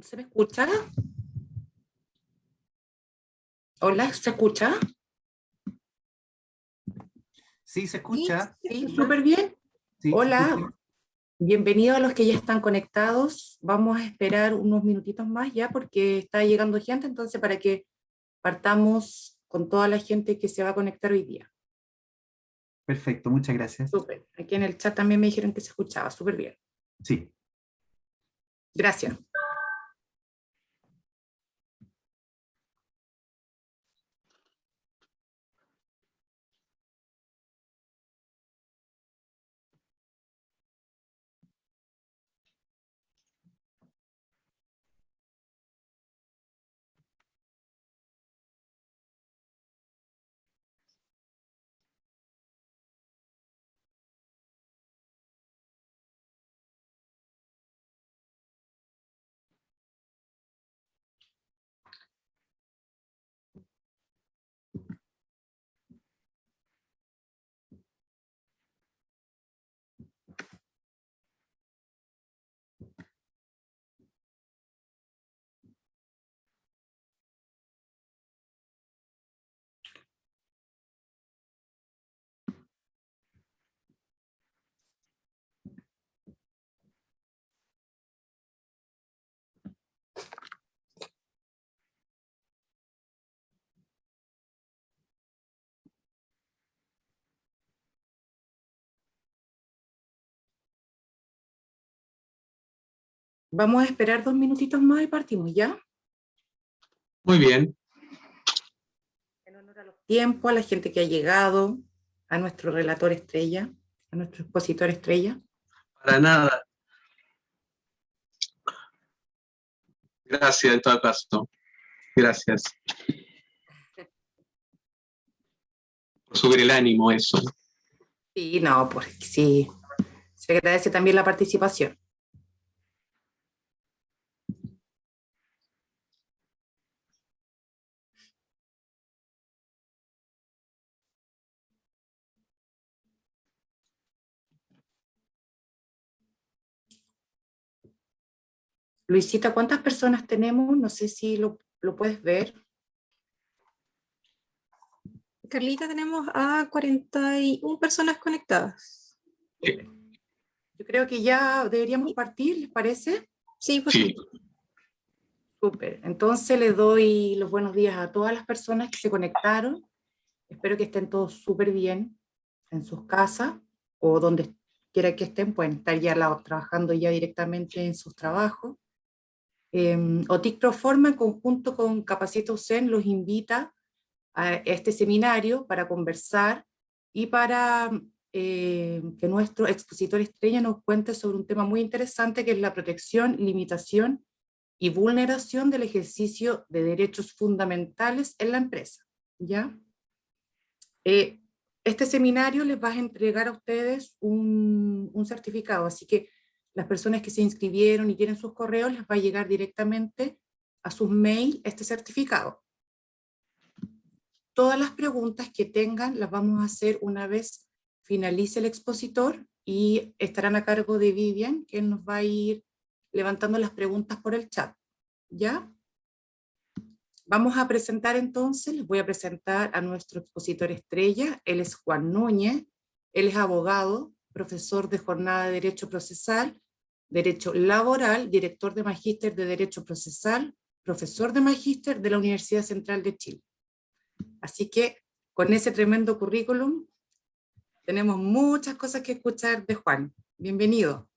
¿Se me escucha? Hola, ¿se escucha? Sí, se escucha. Sí, súper bien. Sí, Hola, bienvenidos a los que ya están conectados. Vamos a esperar unos minutitos más ya porque está llegando gente, entonces para que partamos con toda la gente que se va a conectar hoy día. Perfecto, muchas gracias. Súper. Aquí en el chat también me dijeron que se escuchaba, súper bien. Sí. Gracias. Vamos a esperar 2 minutitos más y partimos, ¿ya? Muy bien. tiempo, a la gente que ha llegado, a nuestro relator estrella, a nuestro expositor estrella. Para nada. Gracias en todo caso. Gracias. Por subir el ánimo, eso. Sí, no, pues sí. Se agradece también la participación. Luisita, ¿cuántas personas tenemos? No sé si lo puedes ver. Carlita, tenemos a 41 personas conectadas. Yo creo que ya deberíamos partir, ¿les parece? Sí, pues Sí. Súper. Entonces les doy los buenos días a todas las personas que se conectaron. Espero que estén todos súper bien en sus casas o donde quiera que estén, pueden estar ya trabajando ya directamente en sus trabajos. OTIC Proforma, en conjunto con Capacita USEN, los invita a este seminario para conversar y para que nuestro expositor estrella nos cuente sobre un tema muy interesante que es la protección, limitación y vulneración del ejercicio de derechos fundamentales en la empresa. ¿Ya? Este seminario les va a entregar a ustedes un certificado, así que las personas que se inscribieron y tienen sus correos les va a llegar directamente a sus mail este certificado. Todas las preguntas que tengan las vamos a hacer una vez finalice el expositor y estarán a cargo de Vivian, que nos va a ir levantando las preguntas por el chat. ¿Ya? Vamos a presentar entonces, les voy a presentar a nuestro expositor estrella. Él es Juan Núñez, él es abogado, profesor de jornada de Derecho Procesal, Derecho Laboral, director de Magíster de Derecho Procesal, profesor de Magíster de la Universidad Central de Chile. Así que, con ese tremendo currículum, tenemos muchas cosas que escuchar de Juan. Bienvenido.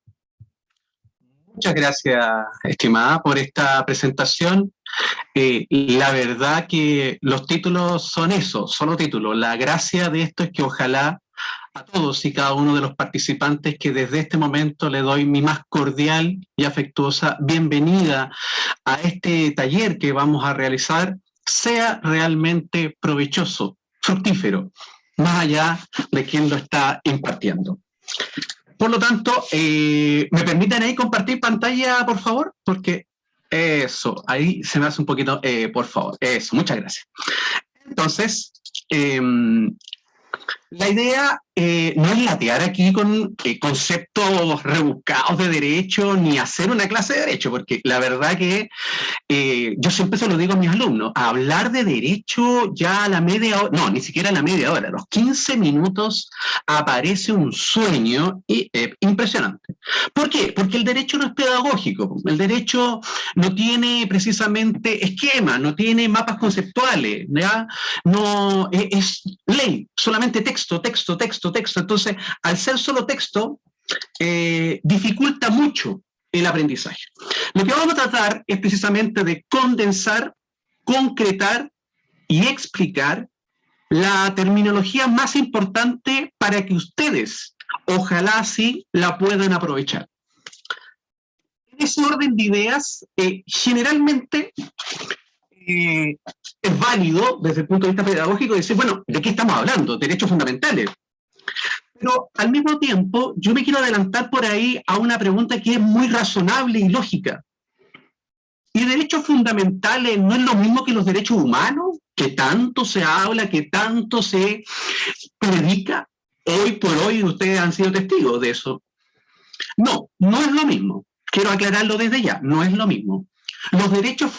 Muchas gracias, estimada, por esta presentación. La verdad que los títulos son eso, solo títulos. La gracia de esto es que ojalá a todos y cada uno de los participantes que desde este momento le doy mi más cordial y afectuosa bienvenida a este taller que vamos a realizar sea realmente provechoso, fructífero, más allá de quien lo está impartiendo. Por lo tanto, ¿me permiten ahí compartir pantalla, por favor? Porque eso, ahí se me hace un poquito, por favor, eso, muchas gracias. Entonces, la idea no es latear aquí con conceptos rebuscados de derecho, ni hacer una clase de derecho, porque la verdad que yo siempre se lo digo a mis alumnos, hablar de derecho ya a la media hora, no, ni siquiera a la media hora, a los 15 minutos aparece un sueño impresionante. ¿Por qué? Porque el derecho no es pedagógico, el derecho no tiene precisamente esquemas, no tiene mapas conceptuales, ¿ya? No, es ley, solamente texto, texto, texto, texto. Entonces, al ser solo texto, dificulta mucho el aprendizaje. Lo que vamos a tratar es precisamente de condensar, concretar y explicar la terminología más importante para que ustedes, ojalá sí, la puedan aprovechar. En ese orden de ideas, generalmente es válido desde el punto de vista pedagógico decir, bueno, ¿de qué estamos hablando? Derechos fundamentales. Pero al mismo tiempo, yo me quiero adelantar por ahí a una pregunta que es muy razonable y lógica. ¿Y derechos fundamentales no es lo mismo que los derechos humanos? Que tanto se habla, que tanto se predica. Hoy por hoy ustedes han sido testigos de eso. No, no es lo mismo. Quiero aclararlo desde ya, no es lo mismo. Los derechos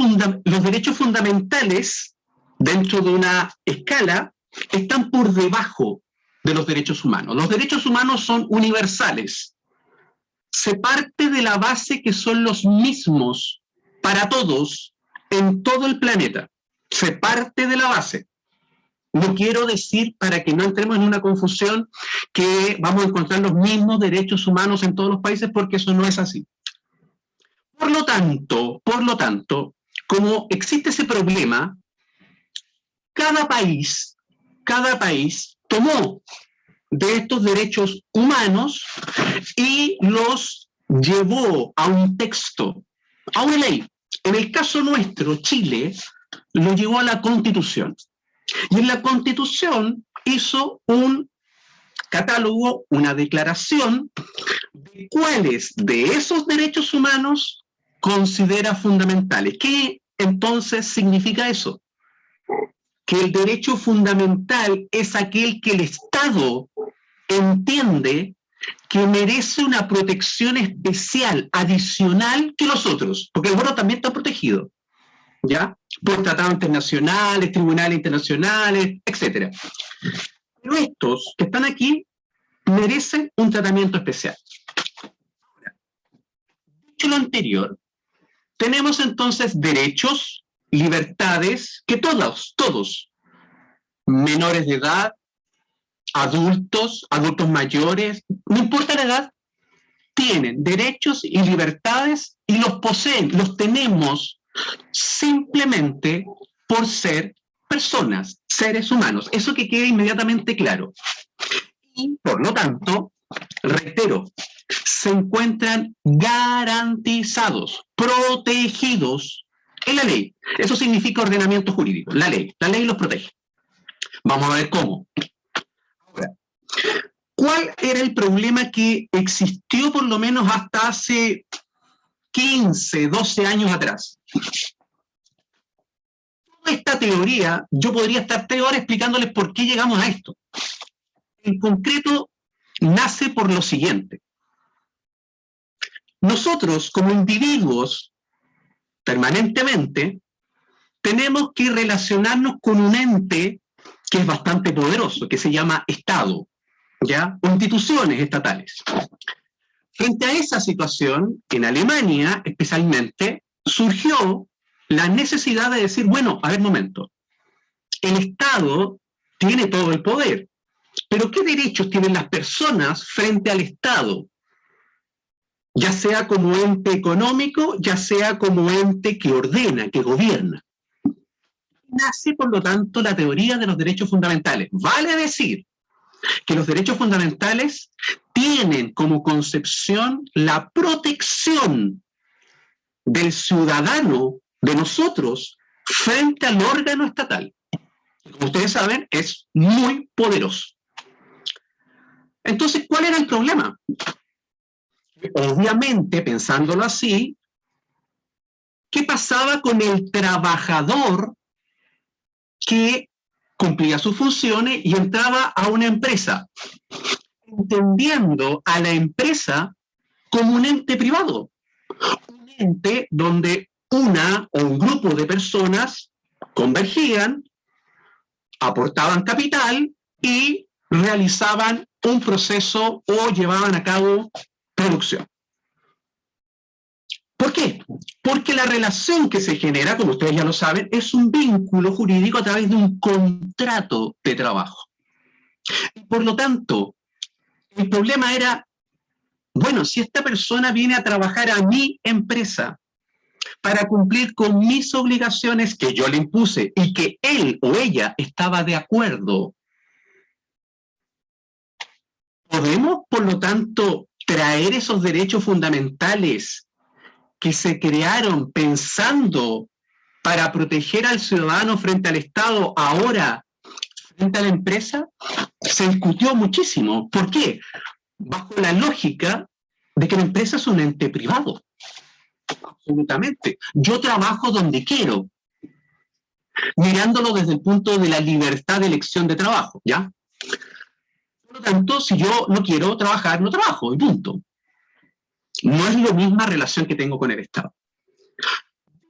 fundamentales, dentro de una escala, están por debajo de los derechos humanos. Los derechos humanos son universales. Se parte de la base que son los mismos para todos en todo el planeta. Se parte de la base. No quiero decir, para que no entremos en una confusión, que vamos a encontrar los mismos derechos humanos en todos los países, porque eso no es así. Por lo tanto, como existe ese problema, cada país cada país tomó de estos derechos humanos y los llevó a un texto, a una ley. En el caso nuestro, Chile, lo llevó a la Constitución. Y en la Constitución hizo un catálogo, una declaración de cuáles de esos derechos humanos considera fundamentales. ¿Qué entonces significa eso? Que el derecho fundamental es aquel que el Estado entiende que merece una protección especial, adicional que los otros, porque el otro también está protegido, ¿ya? Por tratados internacionales, tribunales internacionales, etc. Pero estos que están aquí merecen un tratamiento especial. Dicho lo anterior, tenemos entonces derechos, libertades, que todos, menores de edad, adultos mayores, no importa la edad, tienen derechos y libertades y los poseen, los tenemos simplemente por ser personas, seres humanos. Eso que quede inmediatamente claro. Y por lo tanto, reitero, se encuentran garantizados, protegidos en la ley. Eso significa ordenamiento jurídico, la ley los protege. Vamos a ver cómo. Ahora, ¿cuál era el problema que existió por lo menos hasta hace 15, 12 años atrás? Toda esta teoría, yo podría estar 3 horas explicándoles por qué llegamos a esto. En concreto, nace por lo siguiente. Nosotros, como individuos, permanentemente, tenemos que relacionarnos con un ente que es bastante poderoso, que se llama Estado, ¿ya? O instituciones estatales. Frente a esa situación, en Alemania, especialmente, surgió la necesidad de decir, bueno, a ver, momento, el Estado tiene todo el poder, pero ¿qué derechos tienen las personas frente al Estado? Ya sea como ente económico, ya sea como ente que ordena, que gobierna. Nace, por lo tanto, la teoría de los derechos fundamentales. Vale decir que los derechos fundamentales tienen como concepción la protección del ciudadano, de nosotros, frente al órgano estatal. Como ustedes saben, es muy poderoso. Entonces, ¿cuál era el problema? Obviamente, pensándolo así, ¿qué pasaba con el trabajador que cumplía sus funciones y entraba a una empresa, entendiendo a la empresa como un ente privado, un ente donde una o un grupo de personas convergían, aportaban capital y realizaban un proceso o llevaban a cabo producción. ¿Por qué? Porque la relación que se genera, como ustedes ya lo saben, es un vínculo jurídico a través de un contrato de trabajo. Y por lo tanto, el problema era, bueno, si esta persona viene a trabajar a mi empresa para cumplir con mis obligaciones que yo le impuse y que él o ella estaba de acuerdo, ¿podemos, por lo tanto, traer esos derechos fundamentales que se crearon pensando para proteger al ciudadano frente al Estado, ahora frente a la empresa? Se discutió muchísimo. ¿Por qué? Bajo la lógica de que la empresa es un ente privado. Absolutamente. Yo trabajo donde quiero, mirándolo desde el punto de la libertad de elección de trabajo, ¿ya? Por lo tanto, si yo no quiero trabajar, no trabajo, y punto. No es la misma relación que tengo con el Estado.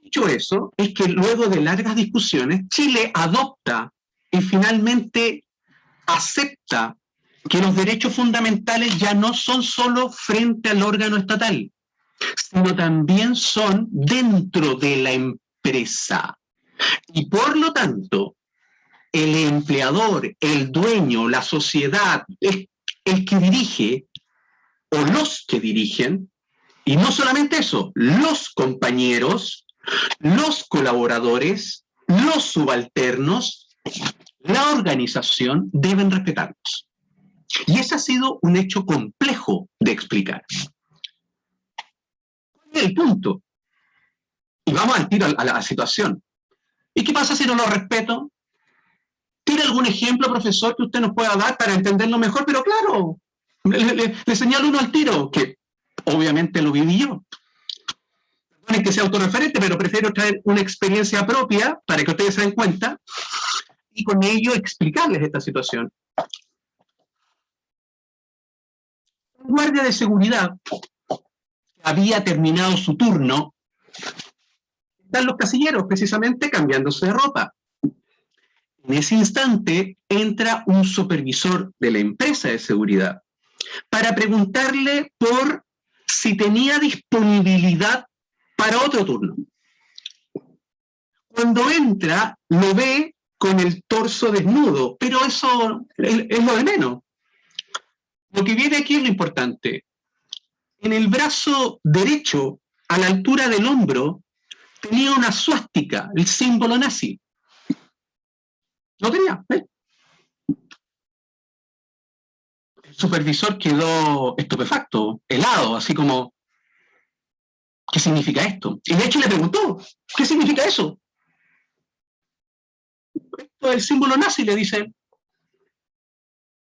Dicho eso, es que luego de largas discusiones, Chile adopta y finalmente acepta que los derechos fundamentales ya no son solo frente al órgano estatal, sino también son dentro de la empresa. Y por lo tanto, el empleador, el dueño, la sociedad, el que dirige, o los que dirigen, y no solamente eso, los compañeros, los colaboradores, los subalternos, la organización deben respetarlos. Y ese ha sido un hecho complejo de explicar. ¿Cuál es el punto? Y vamos al tiro a la situación. ¿Y qué pasa si no lo respeto? ¿Tiene algún ejemplo, profesor, que usted nos pueda dar para entenderlo mejor? Pero claro, le señalo uno al tiro, que obviamente lo viví yo. No es que sea autorreferente, pero prefiero traer una experiencia propia para que ustedes se den cuenta y con ello explicarles esta situación. Un guardia de seguridad había terminado su turno. Están los casilleros precisamente cambiándose de ropa. En ese instante entra un supervisor de la empresa de seguridad para preguntarle por si tenía disponibilidad para otro turno. Cuando entra, lo ve con el torso desnudo, pero eso es lo de menos. Lo que viene aquí es lo importante. En el brazo derecho, a la altura del hombro, tenía una suástica, el símbolo nazi. Lo tenía, ¿eh? El supervisor quedó estupefacto, helado, así como, ¿qué significa esto? Y de hecho le preguntó, ¿qué significa eso? Esto es el símbolo nazi, le dice.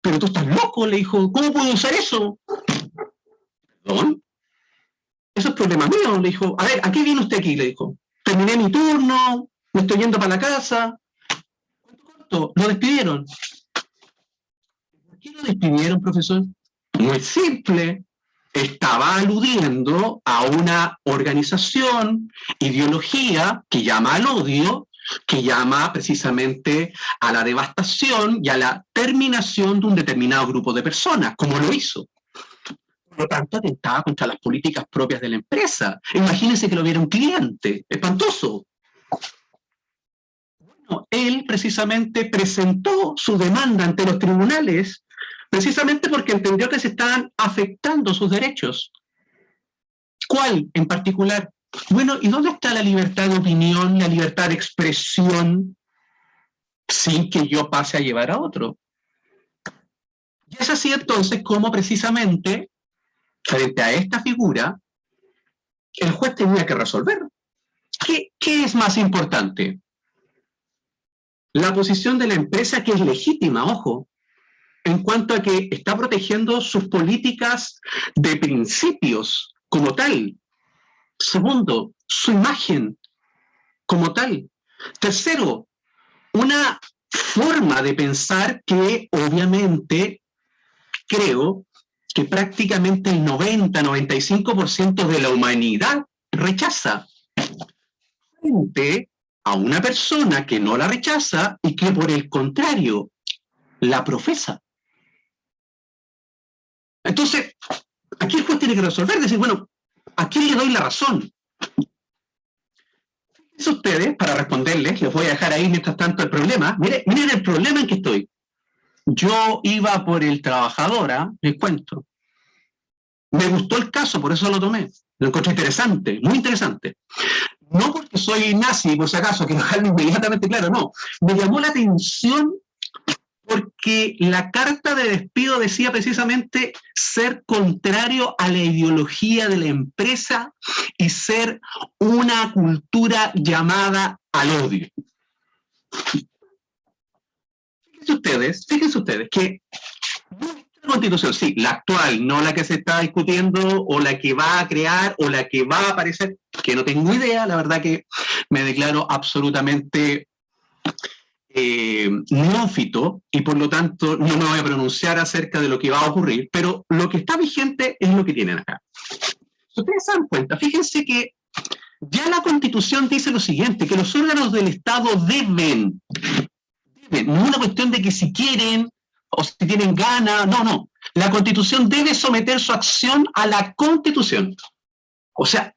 Pero tú estás loco, le dijo, ¿cómo puedo usar eso? ¿Perdón? Eso es problema mío, le dijo. A ver, ¿a qué viene usted aquí? Le dijo. Terminé mi turno, me estoy yendo para la casa. Lo despidieron. ¿Por qué lo despidieron, profesor? Muy simple. Estaba aludiendo a una organización, ideología que llama al odio, que llama precisamente a la devastación y a la terminación de un determinado grupo de personas, como lo hizo. Por lo tanto, atentaba contra las políticas propias de la empresa. Imagínense que lo viera un cliente. Espantoso. Bueno, él precisamente presentó su demanda ante los tribunales precisamente porque entendió que se estaban afectando sus derechos. ¿Cuál en particular? Bueno, ¿y dónde está la libertad de opinión, la libertad de expresión, sin que yo pase a llevar a otro? Y es así entonces como precisamente, frente a esta figura, el juez tenía que resolver. ¿Qué es más importante? La posición de la empresa, que es legítima, ojo, en cuanto a que está protegiendo sus políticas de principios como tal. Segundo, su imagen como tal. Tercero, una forma de pensar que obviamente creo que prácticamente el 90-95% de la humanidad rechaza, frente a una persona que no la rechaza y que por el contrario la profesa. Entonces, aquí el juez tiene que resolver, decir, bueno, ¿a quién le doy la razón? Fíjense ustedes, para responderles, les voy a dejar ahí mientras tanto el problema. Miren el problema en que estoy. Yo iba por el Trabajadora, les cuento. Me gustó el caso, por eso lo tomé. Lo encontré interesante, muy interesante. No porque soy nazi, por si acaso, que dejarlo inmediatamente claro, no. Me llamó la atención porque la carta de despido decía precisamente ser contrario a la ideología de la empresa y ser una cultura llamada al odio. Fíjense ustedes que nuestra Constitución, sí, la actual, no la que se está discutiendo o la que va a crear o la que va a aparecer, que no tengo idea, la verdad que me declaro absolutamente neófito y por lo tanto no me voy a pronunciar acerca de lo que va a ocurrir, pero lo que está vigente es lo que tienen acá. Si ustedes se dan cuenta, fíjense que ya la Constitución dice lo siguiente, que los órganos del Estado deben, no es una cuestión de que si quieren o si tienen ganas, no. La Constitución debe someter su acción a la Constitución. O sea,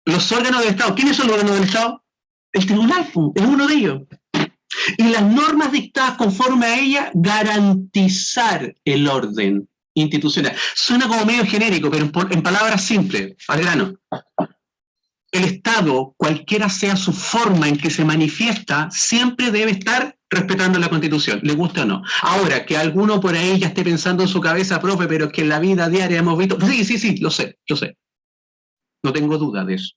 los órganos del Estado, ¿quiénes son los órganos del Estado? El tribunal es uno de ellos. Y las normas dictadas conforme a ella, garantizar el orden institucional. Suena como medio genérico, pero en palabras simples, al grano. El Estado, cualquiera sea su forma en que se manifiesta, siempre debe estar respetando la Constitución, le gusta o no. Ahora, que alguno por ahí ya esté pensando en su cabeza, profe, pero es que en la vida diaria hemos visto... Sí, lo sé. No tengo duda de eso.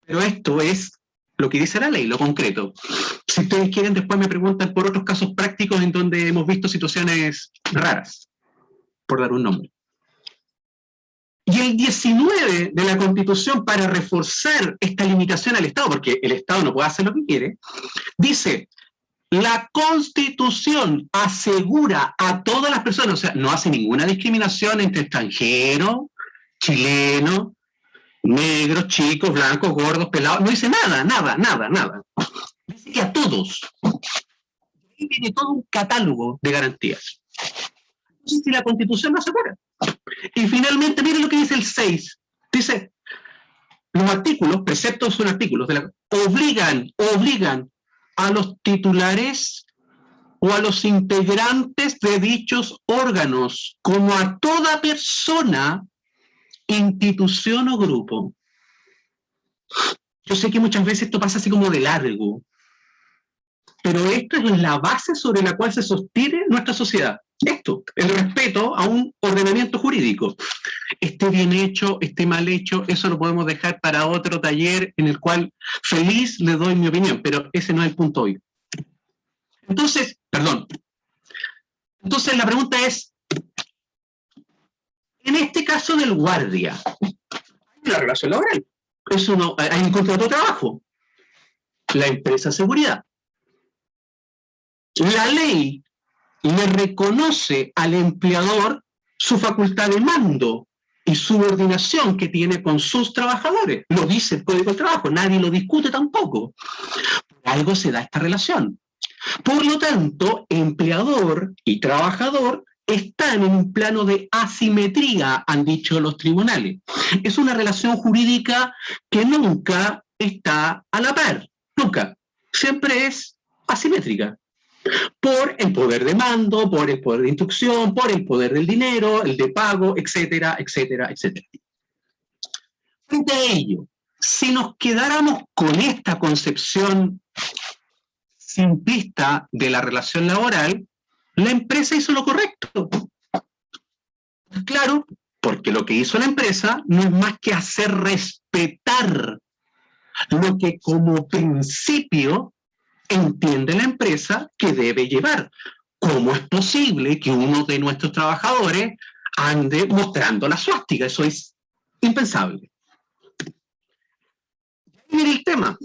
Pero esto es lo que dice la ley, lo concreto. Si ustedes quieren, después me preguntan por otros casos prácticos en donde hemos visto situaciones raras, por dar un nombre. Y el 19 de la Constitución, para reforzar esta limitación al Estado, porque el Estado no puede hacer lo que quiere, dice: la Constitución asegura a todas las personas, o sea, no hace ninguna discriminación entre extranjeros, chilenos, negros, chicos, blancos, gordos, pelados, no dice nada. Dice que a todos. Ahí viene todo un catálogo de garantías. Entonces, si la Constitución no asegura. Y finalmente, miren lo que dice el 6. Dice, los artículos, preceptos son artículos, obligan a los titulares o a los integrantes de dichos órganos, como a toda persona, institución o grupo. Yo sé que muchas veces esto pasa así como de largo, pero esto es la base sobre la cual se sostiene nuestra sociedad. Esto, el respeto a un ordenamiento jurídico. Esté bien hecho, esté mal hecho, eso lo podemos dejar para otro taller en el cual feliz le doy mi opinión, pero ese no es el punto hoy. Entonces la pregunta es, en este caso del guardia, hay una relación laboral. Eso no, hay un contrato de trabajo. La empresa de seguridad. La ley le reconoce al empleador su facultad de mando y subordinación que tiene con sus trabajadores. Lo dice el Código del Trabajo, nadie lo discute tampoco. Por algo se da esta relación. Por lo tanto, empleador y trabajador están en un plano de asimetría, han dicho los tribunales. Es una relación jurídica que nunca está a la par, nunca. Siempre es asimétrica. Por el poder de mando, por el poder de instrucción, por el poder del dinero, el de pago, etcétera. Frente a ello, si nos quedáramos con esta concepción simplista de la relación laboral, la empresa hizo lo correcto. Claro, porque lo que hizo la empresa no es más que hacer respetar lo que como principio entiende la empresa que debe llevar. ¿Cómo es posible que uno de nuestros trabajadores ande mostrando la suástica? Eso es impensable. Y mire el tema.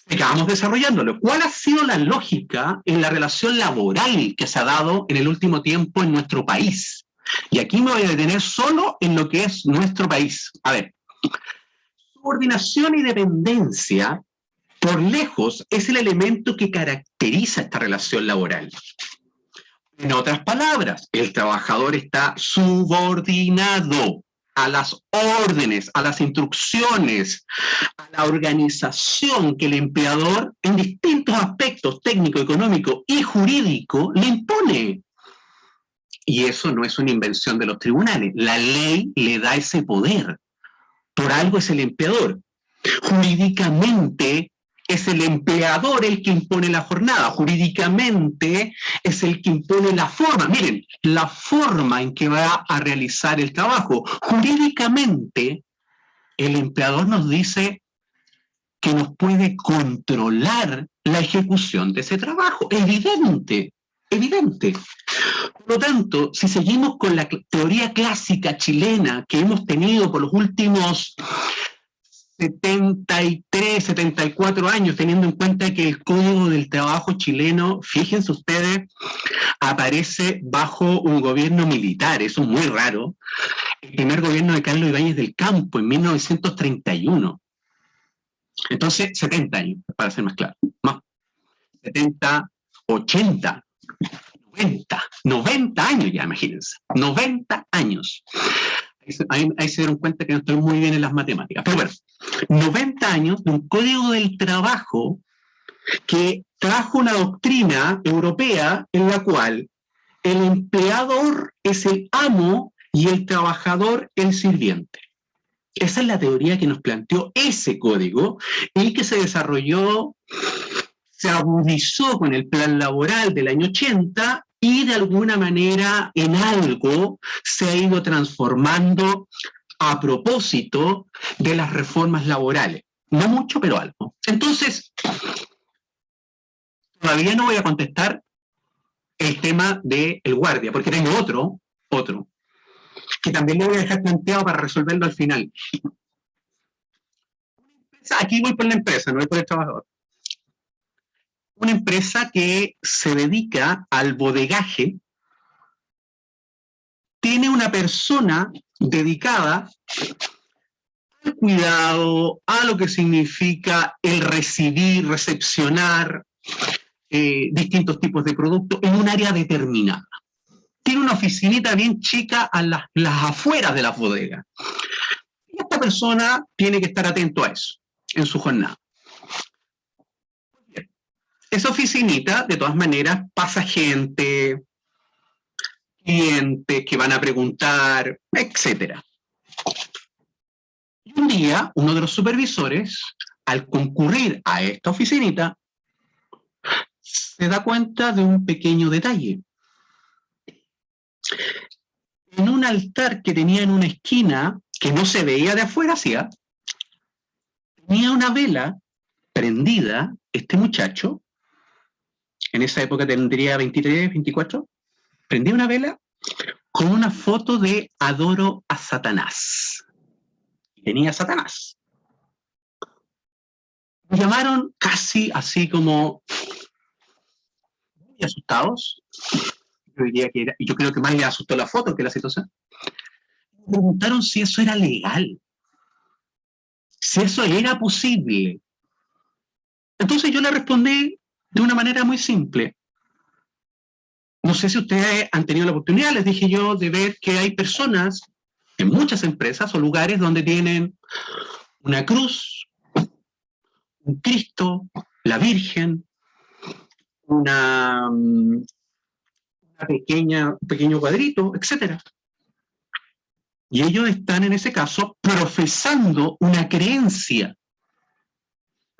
Acabamos desarrollándolo. ¿Cuál ha sido la lógica en la relación laboral que se ha dado en el último tiempo en nuestro país? Y aquí me voy a detener solo en lo que es nuestro país. A ver, subordinación y dependencia, por lejos, es el elemento que caracteriza esta relación laboral. En otras palabras, el trabajador está subordinado a las órdenes, a las instrucciones, a la organización que el empleador, en distintos aspectos técnico, económico y jurídico, le impone. Y eso no es una invención de los tribunales. La ley le da ese poder. Por algo es el empleador. Jurídicamente es el empleador el que impone la jornada. Jurídicamente es el que impone la forma. Miren, la forma en que va a realizar el trabajo. Jurídicamente, el empleador nos dice que nos puede controlar la ejecución de ese trabajo. Evidente. Por lo tanto, si seguimos con la teoría clásica chilena que hemos tenido por los últimos 73, 74 años, teniendo en cuenta que el Código del Trabajo chileno, fíjense ustedes, aparece bajo un gobierno militar, eso es muy raro. El primer gobierno de Carlos Ibáñez del Campo, en 1931. Entonces, 70 años, para ser más claro. Más 70, 80, 90 años ya, imagínense. 90 años. Ahí se dieron cuenta que no estoy muy bien en las matemáticas. Pero bueno, 90 años de un Código del Trabajo que trajo una doctrina europea en la cual el empleador es el amo y el trabajador el sirviente. Esa es la teoría que nos planteó ese código y que se desarrolló se agudizó con el plan laboral del año 80 y de alguna manera en algo se ha ido transformando a propósito de las reformas laborales. No mucho, pero algo. Entonces, todavía no voy a contestar el tema del guardia, porque tengo otro, que también lo voy a dejar planteado para resolverlo al final. Aquí voy por la empresa, no voy por el trabajador. Una empresa que se dedica al bodegaje tiene una persona dedicada al cuidado, a lo que significa el recibir, recepcionar distintos tipos de productos en un área determinada. Tiene una oficinita bien chica a las afueras de las bodegas. Y esta persona tiene que estar atento a eso en su jornada. Esa oficinita, de todas maneras, pasa gente, clientes que van a preguntar, etc. Y un día, uno de los supervisores, al concurrir a esta oficinita, se da cuenta de un pequeño detalle. En un altar que tenía en una esquina, que no se veía de afuera, tenía una vela prendida, este muchacho, en esa época tendría 23, 24, prendía una vela con una foto de "Adoro a Satanás". Tenía a Satanás. Me llamaron casi así como muy asustados. Yo diría que era, y yo creo que más le asustó la foto que la situación. Me preguntaron si eso era legal, si eso era posible. Entonces yo le respondí de una manera muy simple. No sé si ustedes han tenido la oportunidad, les dije yo, de ver que hay personas en muchas empresas o lugares donde tienen una cruz, un Cristo, la Virgen, un pequeño cuadrito, etc. Y ellos están en ese caso profesando una creencia.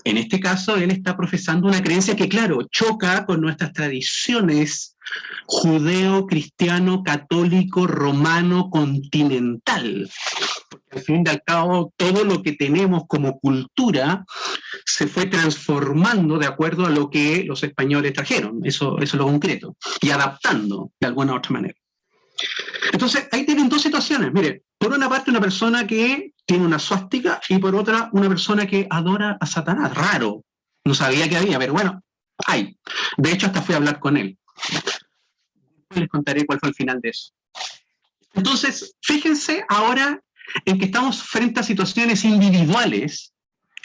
En este caso, él está profesando una creencia que, claro, choca con nuestras tradiciones judeo, cristiano, católico, romano, continental. Porque al fin y al cabo, todo lo que tenemos como cultura se fue transformando de acuerdo a lo que los españoles trajeron, eso es lo concreto, y adaptando de alguna u otra manera. Entonces, ahí tienen dos situaciones. Mire, por una parte una persona que tiene una suástica y por otra una persona que adora a Satanás. Raro, no sabía que había, pero bueno, hay. De hecho, hasta fui a hablar con él. Les contaré cuál fue el final de eso. Entonces, fíjense ahora en que estamos frente a situaciones individuales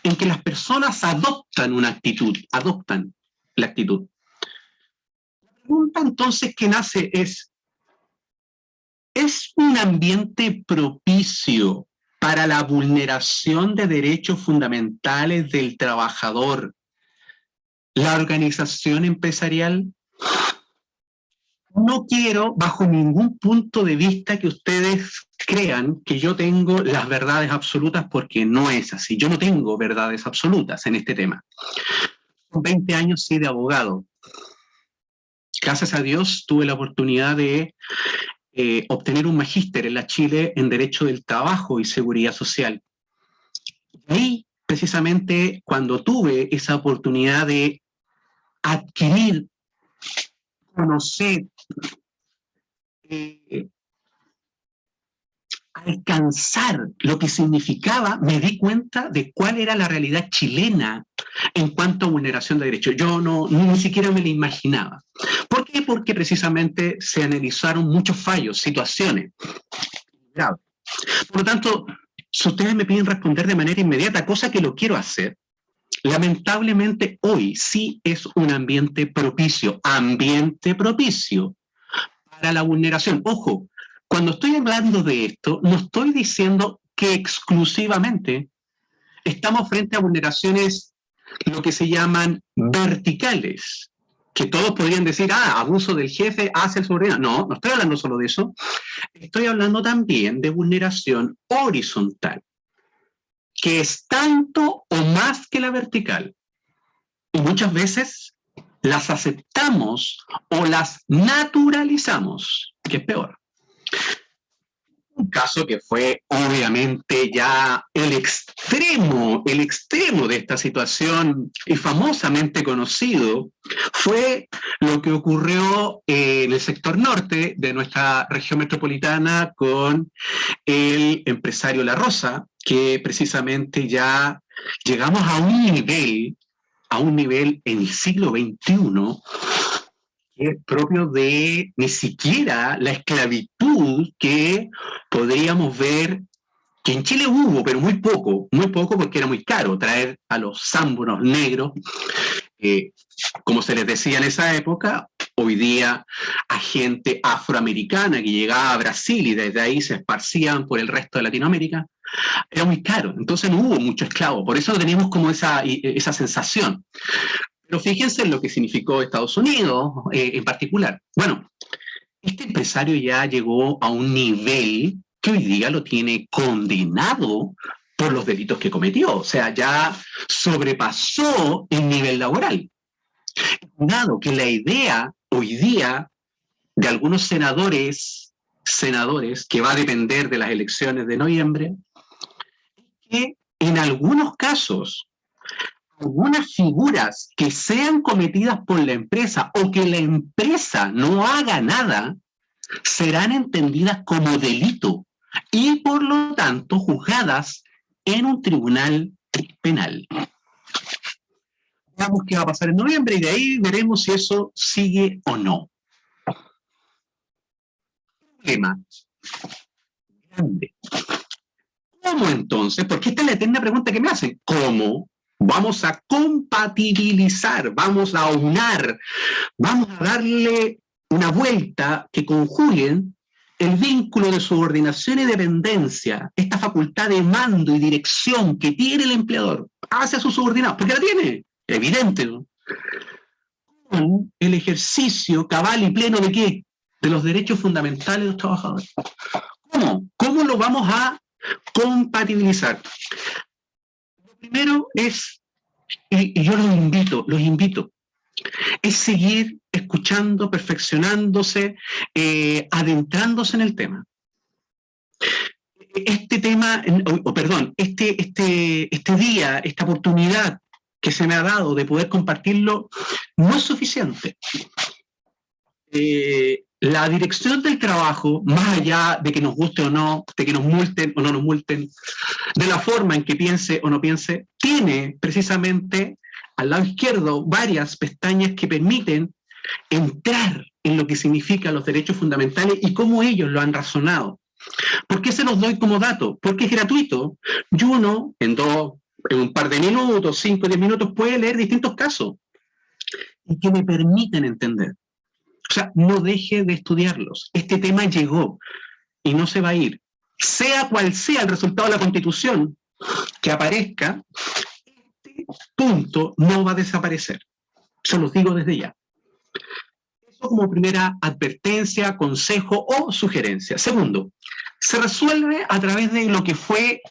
en que las personas adoptan una actitud, adoptan la actitud. La pregunta entonces que nace ¿es un ambiente propicio para la vulneración de derechos fundamentales del trabajador la organización empresarial? No quiero, bajo ningún punto de vista, que ustedes crean que yo tengo las verdades absolutas, porque no es así. Yo no tengo verdades absolutas en este tema. Con 20 años sí de abogado. Gracias a Dios tuve la oportunidad de obtener un magíster en la Chile en Derecho del Trabajo y Seguridad Social. Y ahí, precisamente, cuando tuve esa oportunidad de adquirir, conocer, alcanzar lo que significaba, me di cuenta de cuál era la realidad chilena en cuanto a vulneración de derechos. Yo ni siquiera me lo imaginaba. ¿Por qué? Porque precisamente se analizaron muchos fallos, situaciones graves. Por lo tanto, si ustedes me piden responder de manera inmediata, cosa que lo quiero hacer, lamentablemente hoy sí es un ambiente propicio para la vulneración. Ojo, cuando estoy hablando de esto, no estoy diciendo que exclusivamente estamos frente a vulneraciones, lo que se llaman verticales, que todos podrían decir, abuso del jefe hacia el subordinado. No estoy hablando solo de eso. Estoy hablando también de vulneración horizontal, que es tanto o más que la vertical. y muchas veces las aceptamos o las naturalizamos, que es peor. Un caso que fue obviamente ya el extremo de esta situación y famosamente conocido fue lo que ocurrió en el sector norte de nuestra región metropolitana con el empresario La Rosa, que precisamente ya llegamos a un nivel en el siglo XXI que es propio de ni siquiera la esclavitud que podríamos ver que en Chile hubo, pero muy poco porque era muy caro traer a los zámburos negros, como se les decía en esa época, hoy día a gente afroamericana que llegaba a Brasil y desde ahí se esparcían por el resto de Latinoamérica, era muy caro, entonces no hubo mucho esclavo, por eso teníamos como esa sensación. Pero fíjense en lo que significó Estados Unidos en particular. Bueno, este empresario ya llegó a un nivel que hoy día lo tiene condenado por los delitos que cometió. O sea, ya sobrepasó el nivel laboral. Dado que la idea hoy día de algunos senadores, que va a depender de las elecciones de noviembre, que en algunos casos algunas figuras que sean cometidas por la empresa o que la empresa no haga nada serán entendidas como delito y por lo tanto juzgadas en un tribunal penal. Veamos qué va a pasar en noviembre y de ahí veremos si eso sigue o no. Problema grande. ¿Cómo entonces? Porque esta es la eterna pregunta que me hacen. ¿Cómo vamos a compatibilizar, vamos a aunar, vamos a darle una vuelta que conjuguen el vínculo de subordinación y dependencia, esta facultad de mando y dirección que tiene el empleador hacia sus subordinados, porque la tiene, evidente, ¿no? Con el ejercicio cabal y pleno de ¿qué? De los derechos fundamentales de los trabajadores. ¿Cómo? ¿Cómo lo vamos a compatibilizar? Lo primero es, y yo los invito, es seguir escuchando, perfeccionándose, adentrándose en el tema. Este tema, este día, esta oportunidad que se me ha dado de poder compartirlo, no es suficiente. La dirección del trabajo, más allá de que nos guste o no, de que nos multen o no nos multen, de la forma en que piense o no piense, tiene precisamente al lado izquierdo varias pestañas que permiten entrar en lo que significan los derechos fundamentales y cómo ellos lo han razonado. ¿Por qué se los doy como dato? Porque es gratuito y uno en un par de minutos, 5 o 10 minutos puede leer distintos casos y que me permiten entender. O sea, no deje de estudiarlos. Este tema llegó y no se va a ir. Sea cual sea el resultado de la Constitución que aparezca, este punto no va a desaparecer. Se los digo desde ya. Eso como primera advertencia, consejo o sugerencia. Segundo, se resuelve a través de lo que fue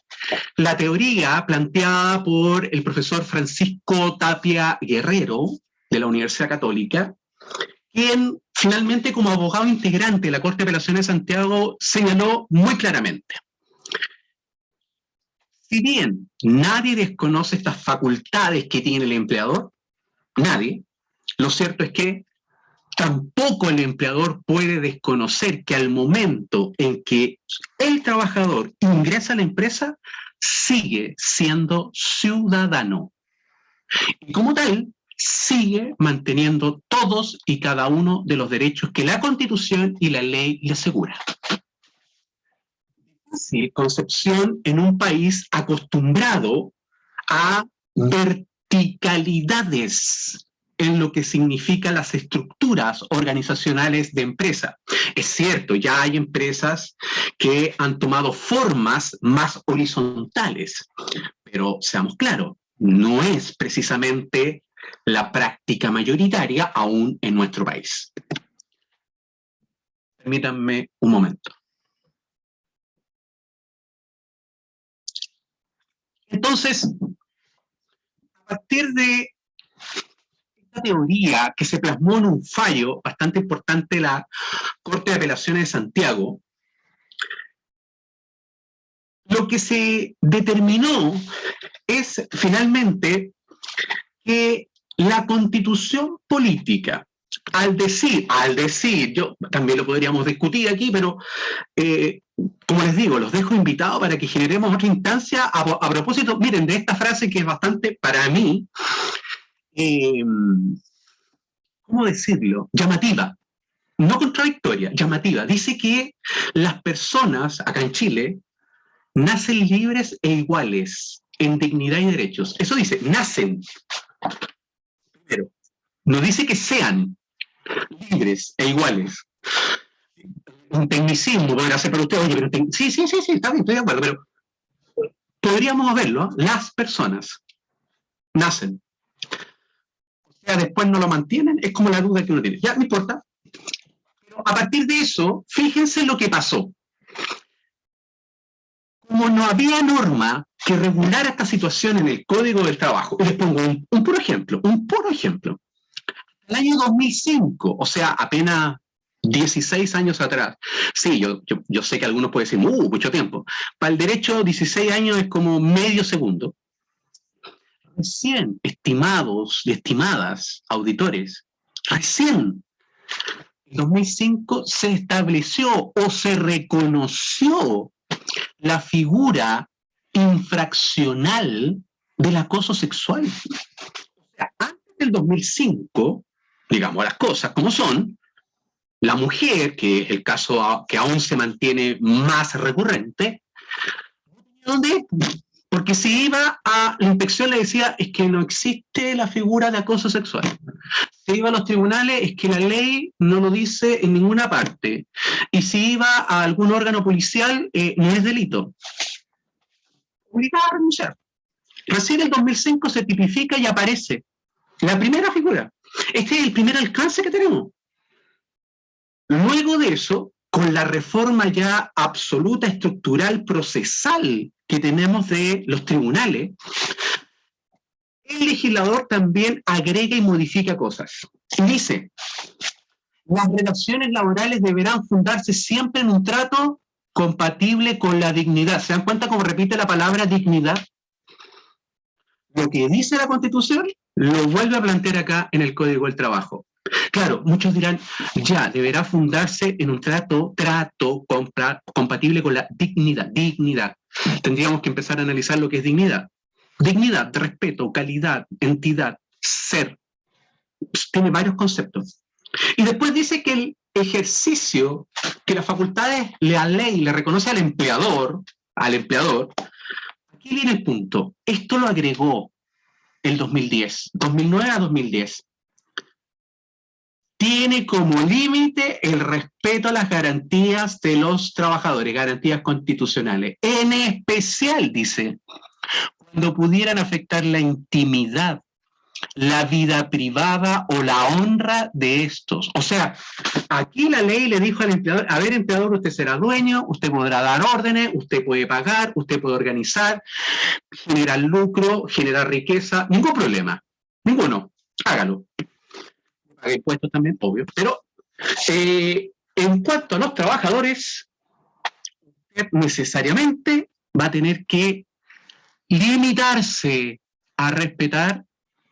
la teoría planteada por el profesor Francisco Tapia Guerrero de la Universidad Católica, quien finalmente como abogado integrante de la Corte de Apelaciones de Santiago señaló muy claramente: si bien nadie desconoce estas facultades que tiene el empleador, nadie, lo cierto es que tampoco el empleador puede desconocer que al momento en que el trabajador ingresa a la empresa, sigue siendo ciudadano. Y como tal, sigue manteniendo todos y cada uno de los derechos que la Constitución y la ley le aseguran. Sí, concepción en un país acostumbrado a verticalidades en lo que significan las estructuras organizacionales de empresa. Es cierto, ya hay empresas que han tomado formas más horizontales, pero seamos claros, no es precisamente la práctica mayoritaria aún en nuestro país. Permítanme un momento. Entonces, a partir de Esta teoría que se plasmó en un fallo bastante importante de la Corte de Apelaciones de Santiago, lo que se determinó es finalmente que la constitución política, al decir, yo también lo podríamos discutir aquí, pero como les digo, los dejo invitados para que generemos otra instancia a propósito, miren, de esta frase que es bastante, para mí, ¿cómo decirlo? Llamativa, no contradictoria, llamativa. Dice que las personas, acá en Chile, nacen libres e iguales en dignidad y derechos. Eso dice, nacen. Pero no dice que sean libres e iguales. Un tecnicismo podría ser para usted, oye, pero sí, está bien, estoy de acuerdo, pero podríamos verlo, las personas nacen. O sea, después no lo mantienen, es como la duda que uno tiene. Ya, no importa. Pero a partir de eso, fíjense lo que pasó. Como no había norma que regulara esta situación en el Código del Trabajo, y les pongo un puro ejemplo. El año 2005, o sea, apenas 16 años atrás. Sí, yo sé que algunos pueden decir, mucho tiempo. Para el derecho, 16 años es como medio segundo. Recién, estimados y estimadas auditores, recién en 2005 se estableció o se reconoció la figura infraccional del acoso sexual. O sea, antes del 2005, digamos las cosas como son, la mujer, que es el caso que aún se mantiene más recurrente, ¿dónde? Porque si iba a la inspección le decía, es que no existe la figura de acoso sexual. Si iba a los tribunales, es que la ley no lo dice en ninguna parte. Y si iba a algún órgano policial, no es delito. Obligada a renunciar. Recién en el 2005 se tipifica y aparece la primera figura. Este es el primer alcance que tenemos. Luego de eso, con la reforma ya absoluta, estructural, procesal que tenemos de los tribunales, el legislador también agrega y modifica cosas. Dice, las relaciones laborales deberán fundarse siempre en un trato compatible con la dignidad. ¿Se dan cuenta cómo repite la palabra dignidad? Lo que dice la Constitución lo vuelve a plantear acá en el Código del Trabajo. Claro, muchos dirán, ya, deberá fundarse en un trato compatible con la dignidad. Tendríamos que empezar a analizar lo que es dignidad. Dignidad, respeto, calidad, entidad, ser. Tiene varios conceptos. Y después dice que el ejercicio, que las facultades, la ley le reconoce al empleador, aquí viene el punto. Esto lo agregó el 2010, 2009 a 2010. Tiene como límite el respeto a las garantías de los trabajadores, garantías constitucionales. En especial, dice, cuando pudieran afectar la intimidad, la vida privada o la honra de estos. O sea, aquí la ley le dijo al empleador, a ver, empleador, usted será dueño, usted podrá dar órdenes, usted puede pagar, usted puede organizar, generar lucro, generar riqueza, ningún problema, ninguno, hágalo. Paga impuestos también, obvio, pero en cuanto a los trabajadores, usted necesariamente va a tener que limitarse a respetar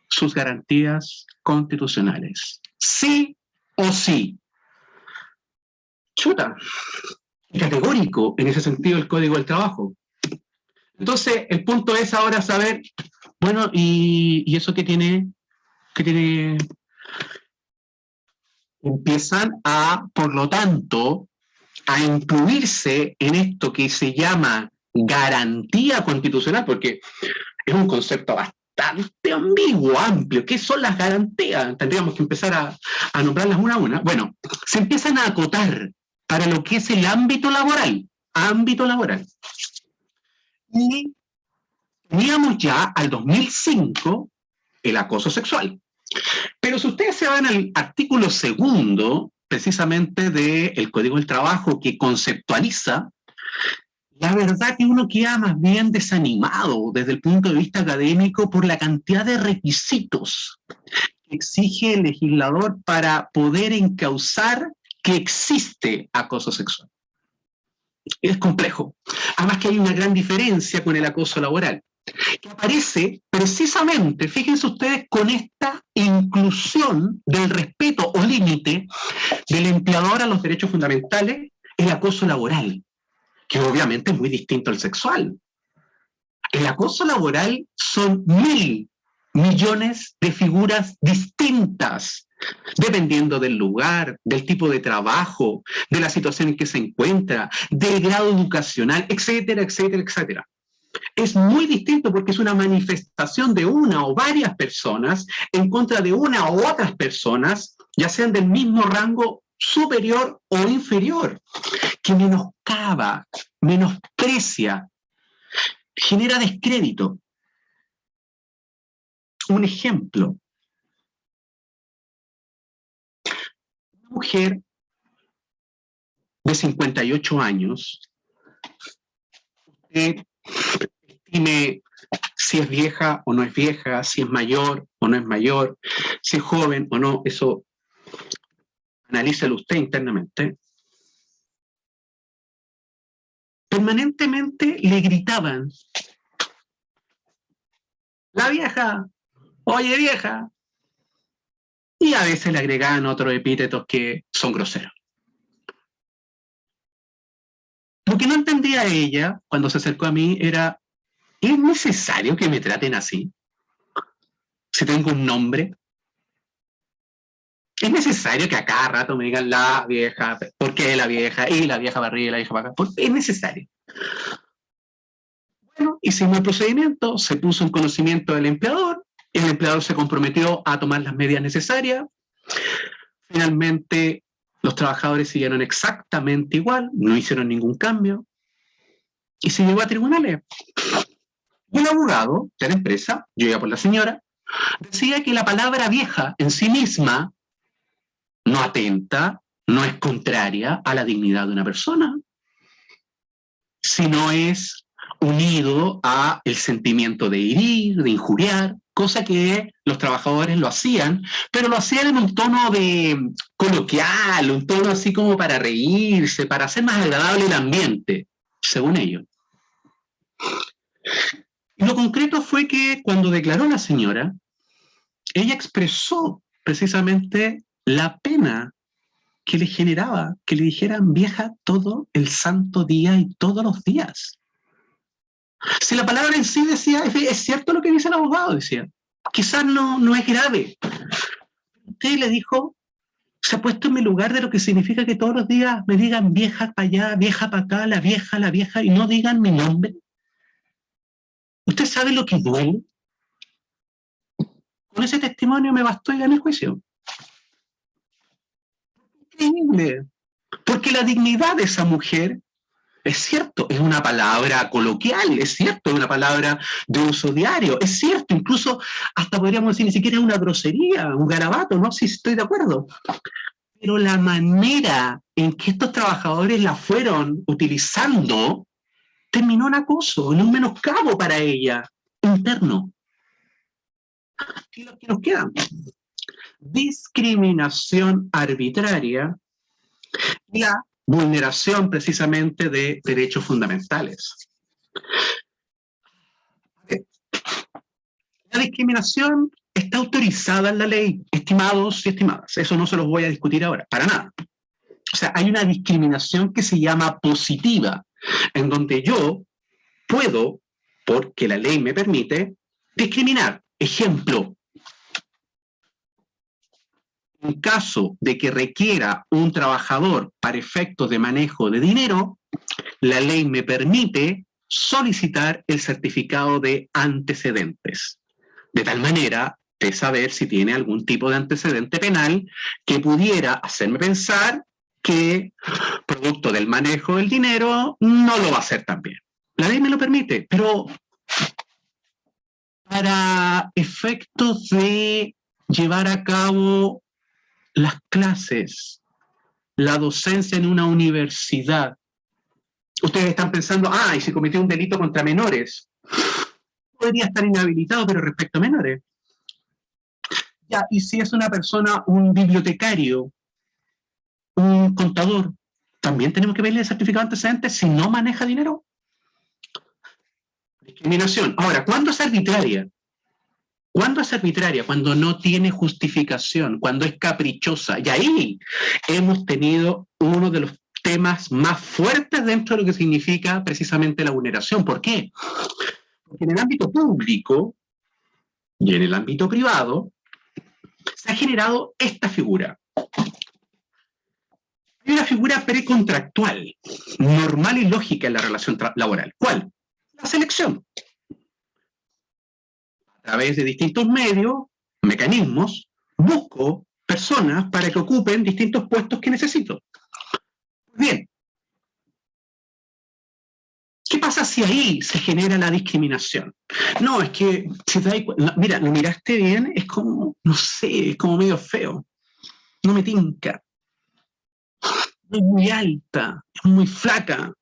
sus garantías constitucionales. Sí o sí. Chuta. Categórico en ese sentido el Código del Trabajo. Entonces, el punto es ahora saber, bueno, ¿y eso qué tiene? Empiezan a, por lo tanto, a incluirse en esto que se llama garantía constitucional, porque es un concepto bastante ambiguo, amplio. ¿Qué son las garantías? Tendríamos que empezar a nombrarlas una a una. Bueno, se empiezan a acotar para lo que es el ámbito laboral. Y teníamos ya al 2005 el acoso sexual. Pero si ustedes se van al artículo 2, precisamente del Código del Trabajo, que conceptualiza la verdad que uno queda más bien desanimado desde el punto de vista académico por la cantidad de requisitos que exige el legislador para poder encauzar que existe acoso sexual. Es complejo. Además que hay una gran diferencia con el acoso laboral, que aparece precisamente, fíjense ustedes, con esta inclusión del respeto o límite del empleador a los derechos fundamentales, el acoso laboral, que obviamente es muy distinto al sexual. El acoso laboral son 1.000 millones de figuras distintas, dependiendo del lugar, del tipo de trabajo, de la situación en que se encuentra, del grado educacional, etcétera, etcétera, etcétera. Es muy distinto porque es una manifestación de una o varias personas en contra de una o otras personas, ya sean del mismo rango superior o inferior, que menoscaba, menosprecia, genera descrédito. Un ejemplo. Una mujer de 58 años, usted estime si es vieja o no es vieja, si es mayor o no es mayor, si es joven o no, eso analícelo usted internamente. Permanentemente le gritaban: la vieja, oye vieja, y a veces le agregaban otros epítetos que son groseros. Lo que no entendía ella cuando se acercó a mí era: ¿es necesario que me traten así? Si tengo un nombre. ¿Es necesario que a cada rato me digan la vieja? ¿Por qué la vieja? Y la vieja para arriba y la vieja para acá. Es necesario. Bueno, hicimos el procedimiento, se puso en conocimiento del empleador, el empleador se comprometió a tomar las medidas necesarias. Finalmente, los trabajadores siguieron exactamente igual, no hicieron ningún cambio, y se llegó a tribunales. Y el abogado de la empresa, yo iba por la señora, decía que la palabra vieja en sí misma no atenta, no es contraria a la dignidad de una persona, sino es unido a el sentimiento de herir, de injuriar, cosa que los trabajadores lo hacían, pero lo hacían en un tono de coloquial, un tono así como para reírse, para hacer más agradable el ambiente, según ellos. Y lo concreto fue que cuando declaró la señora, ella expresó precisamente la pena que le generaba que le dijeran vieja todo el santo día y todos los días. Si la palabra en sí decía, es cierto lo que dice el abogado, decía, quizás no es grave. Usted le dijo, se ha puesto en mi lugar de lo que significa que todos los días me digan vieja para allá, vieja para acá, la vieja, y no digan mi nombre. ¿Usted sabe lo que duele? Con ese testimonio me bastó y gané el juicio. Increíble. Porque la dignidad de esa mujer, es cierto, es una palabra coloquial, es cierto, es una palabra de uso diario, es cierto, incluso hasta podríamos decir ni siquiera es una grosería, un garabato, ¿no? Sí, estoy de acuerdo. Pero la manera en que estos trabajadores la fueron utilizando terminó en acoso, en un menoscabo para ella, interno. ¿Y lo que nos queda? Discriminación arbitraria y la vulneración precisamente de derechos fundamentales. La discriminación está autorizada en la ley, estimados y estimadas. Eso no se los voy a discutir ahora, para nada. O sea, hay una discriminación que se llama positiva, en donde yo puedo, porque la ley me permite, discriminar. Ejemplo, en caso de que requiera un trabajador para efectos de manejo de dinero, la ley me permite solicitar el certificado de antecedentes, de tal manera de saber si tiene algún tipo de antecedente penal que pudiera hacerme pensar que, producto del manejo del dinero, no lo va a hacer también. La ley me lo permite, pero para efectos de llevar a cabo las clases, la docencia en una universidad, Ustedes están pensando, y si cometió un delito contra menores, podría estar inhabilitado, pero respecto a menores. Ya, y si es una persona, un bibliotecario, un contador, ¿también tenemos que pedirle el certificado de antecedentes si no maneja dinero? Discriminación. Ahora, ¿cuándo es arbitraria? ¿Cuándo es arbitraria? Cuando no tiene justificación, cuando es caprichosa. Y ahí hemos tenido uno de los temas más fuertes dentro de lo que significa precisamente la vulneración. ¿Por qué? Porque en el ámbito público y en el ámbito privado se ha generado esta figura. Hay una figura precontractual, normal y lógica en la relación laboral. ¿Cuál? La selección. A través de distintos medios, mecanismos, busco personas para que ocupen distintos puestos que necesito. Bien. ¿Qué pasa si ahí se genera la discriminación? No, es que, si te das cuenta, mira, lo miraste bien, es como, no sé, es como medio feo. No me tinca. Es muy alta, es muy flaca.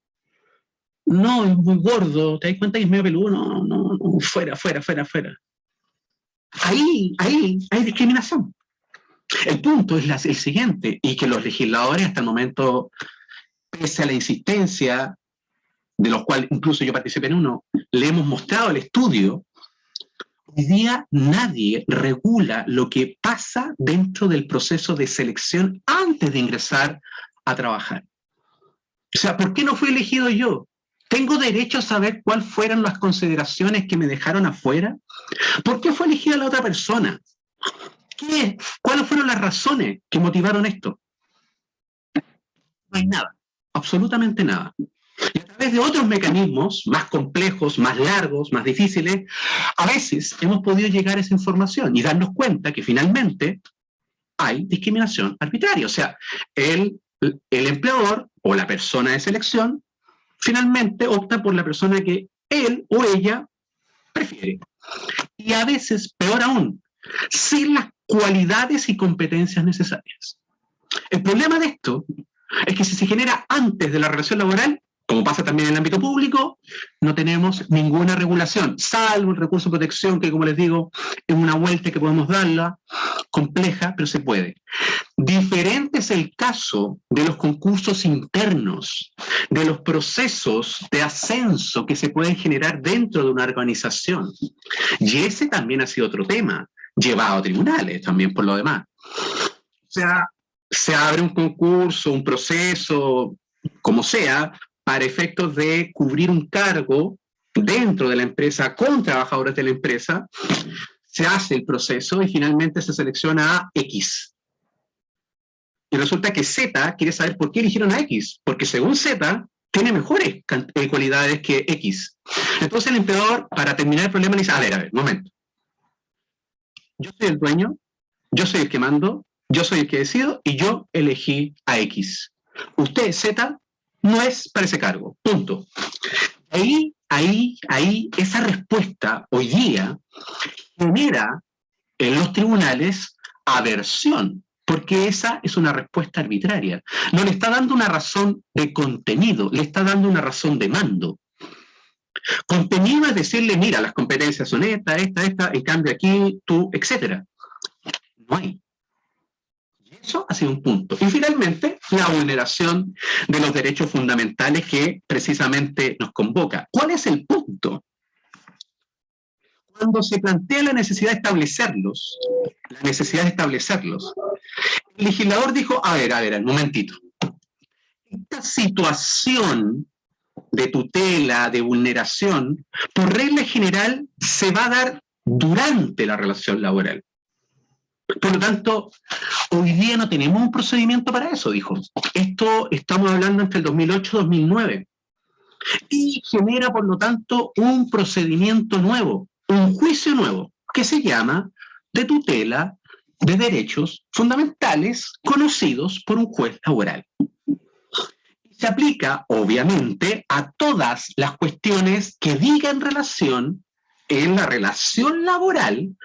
No, es muy gordo. ¿Te das cuenta que es medio peludo? No, fuera. Ahí hay discriminación. El punto es el siguiente, y que los legisladores hasta el momento, pese a la insistencia, de los cuales incluso yo participé en uno, le hemos mostrado el estudio, hoy día nadie regula lo que pasa dentro del proceso de selección antes de ingresar a trabajar. O sea, ¿por qué no fui elegido yo? ¿Tengo derecho a saber cuáles fueron las consideraciones que me dejaron afuera? ¿Por qué fue elegida la otra persona? ¿Cuáles fueron las razones que motivaron esto? No hay nada, absolutamente nada. Y a través de otros mecanismos más complejos, más largos, más difíciles, a veces hemos podido llegar a esa información y darnos cuenta que finalmente hay discriminación arbitraria. O sea, el empleador o la persona de selección finalmente opta por la persona que él o ella prefiere. Y a veces, peor aún, sin las cualidades y competencias necesarias. El problema de esto es que si se genera antes de la relación laboral, como pasa también en el ámbito público, no tenemos ninguna regulación, salvo el recurso de protección, que como les digo, es una vuelta que podemos darla, compleja, pero se puede. Diferente es el caso de los concursos internos, de los procesos de ascenso que se pueden generar dentro de una organización. Y ese también ha sido otro tema, llevado a tribunales también por lo demás. O sea, se abre un concurso, un proceso, como sea, para efectos de cubrir un cargo dentro de la empresa con trabajadores de la empresa, se hace el proceso y finalmente se selecciona a X. Y resulta que Z quiere saber por qué eligieron a X, porque según Z tiene mejores cualidades que X. Entonces el empleador, para terminar el problema, le dice, a ver, momento. Yo soy el dueño, yo soy el que mando, yo soy el que decido y yo elegí a X. Usted, Z, no es para ese cargo, punto. Ahí, esa respuesta hoy día genera en los tribunales aversión, porque esa es una respuesta arbitraria. No le está dando una razón de contenido, le está dando una razón de mando. Contenido es decirle, mira, las competencias son esta, en cambio aquí, tú, etc. No hay. Eso ha sido un punto. Y finalmente, la vulneración de los derechos fundamentales que precisamente nos convoca. ¿Cuál es el punto? Cuando se plantea la necesidad de establecerlos, el legislador dijo, a ver, un momentito. Esta situación de tutela, de vulneración, por regla general, se va a dar durante la relación laboral. Por lo tanto, hoy día no tenemos un procedimiento para eso, dijo. Esto estamos hablando entre el 2008 y 2009. Y genera, por lo tanto, un procedimiento nuevo, un juicio nuevo, que se llama de tutela de derechos fundamentales conocidos por un juez laboral. Se aplica, obviamente, a todas las cuestiones que digan relación en la relación laboral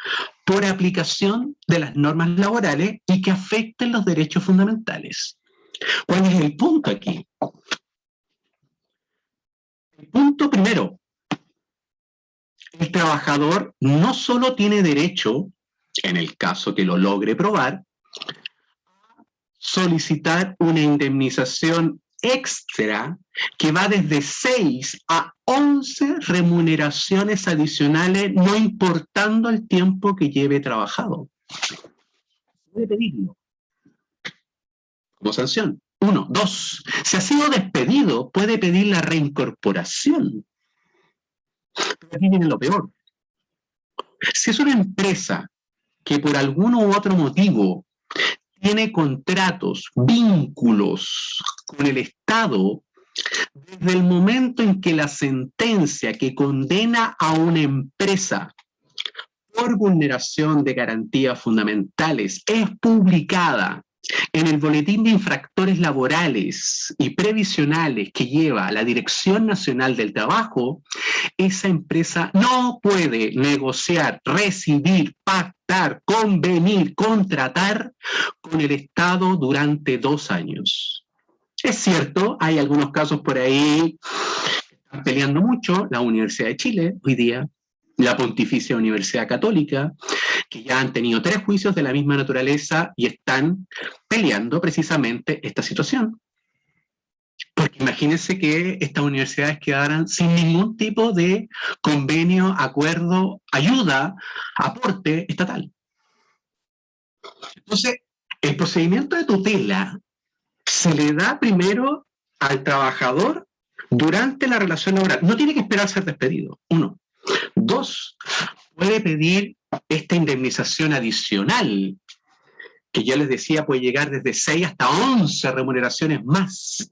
por aplicación de las normas laborales y que afecten los derechos fundamentales. ¿Cuál es el punto aquí? Punto primero, el trabajador no solo tiene derecho, en el caso que lo logre probar, a solicitar una indemnización extra que va desde 6 a 11 remuneraciones adicionales, no importando el tiempo que lleve trabajado. Puede pedirlo como sanción. 1. 2. Si ha sido despedido, puede pedir la reincorporación. Pero aquí viene lo peor. Si es una empresa que por algún u otro motivo tiene contratos, vínculos con el Estado, desde el momento en que la sentencia que condena a una empresa por vulneración de garantías fundamentales es publicada en el Boletín de Infractores Laborales y Previsionales que lleva la Dirección Nacional del Trabajo, esa empresa no puede negociar, recibir, pactar, convenir, contratar con el Estado durante 2 años. Es cierto, hay algunos casos por ahí que están peleando mucho, la Universidad de Chile hoy día, la Pontificia Universidad Católica, que ya han tenido 3 juicios de la misma naturaleza y están peleando precisamente esta situación. Porque imagínense que estas universidades quedaran sin ningún tipo de convenio, acuerdo, ayuda, aporte estatal. Entonces, el procedimiento de tutela se le da primero al trabajador durante la relación laboral. No tiene que esperar ser despedido, 1. 2, puede pedir esta indemnización adicional, que ya les decía puede llegar desde 6 hasta 11 remuneraciones más.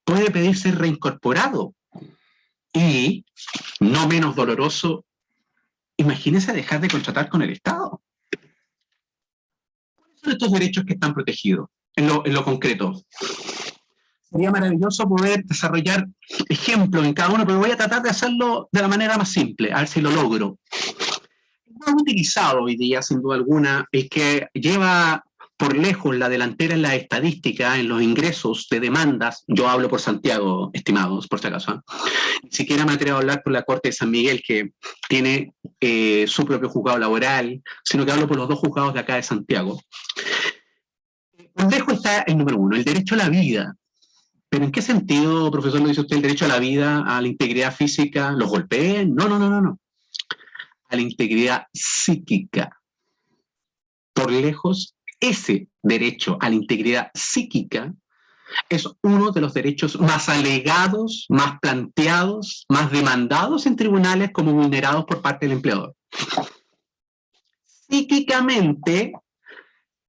Puede pedir ser reincorporado. Y, no menos doloroso, imagínense dejar de contratar con el Estado. ¿Cuáles son estos derechos que están protegidos en lo concreto? Sería maravilloso poder desarrollar ejemplos en cada uno, pero voy a tratar de hacerlo de la manera más simple, a ver si lo logro. Más utilizado hoy día, sin duda alguna, el que lleva por lejos la delantera en la estadística, en los ingresos de demandas. Yo hablo por Santiago, estimados, por si acaso. Ni siquiera me atrevo a hablar por la Corte de San Miguel, que tiene su propio juzgado laboral, sino que hablo por los 2 juzgados de acá de Santiago. Por lejos está el número 1, el derecho a la vida. ¿Pero en qué sentido, profesor, lo dice usted, el derecho a la vida, a la integridad física? ¿Los golpeen? No. A la integridad psíquica. Por lejos, ese derecho a la integridad psíquica es uno de los derechos más alegados, más planteados, más demandados en tribunales como vulnerados por parte del empleador. Psíquicamente,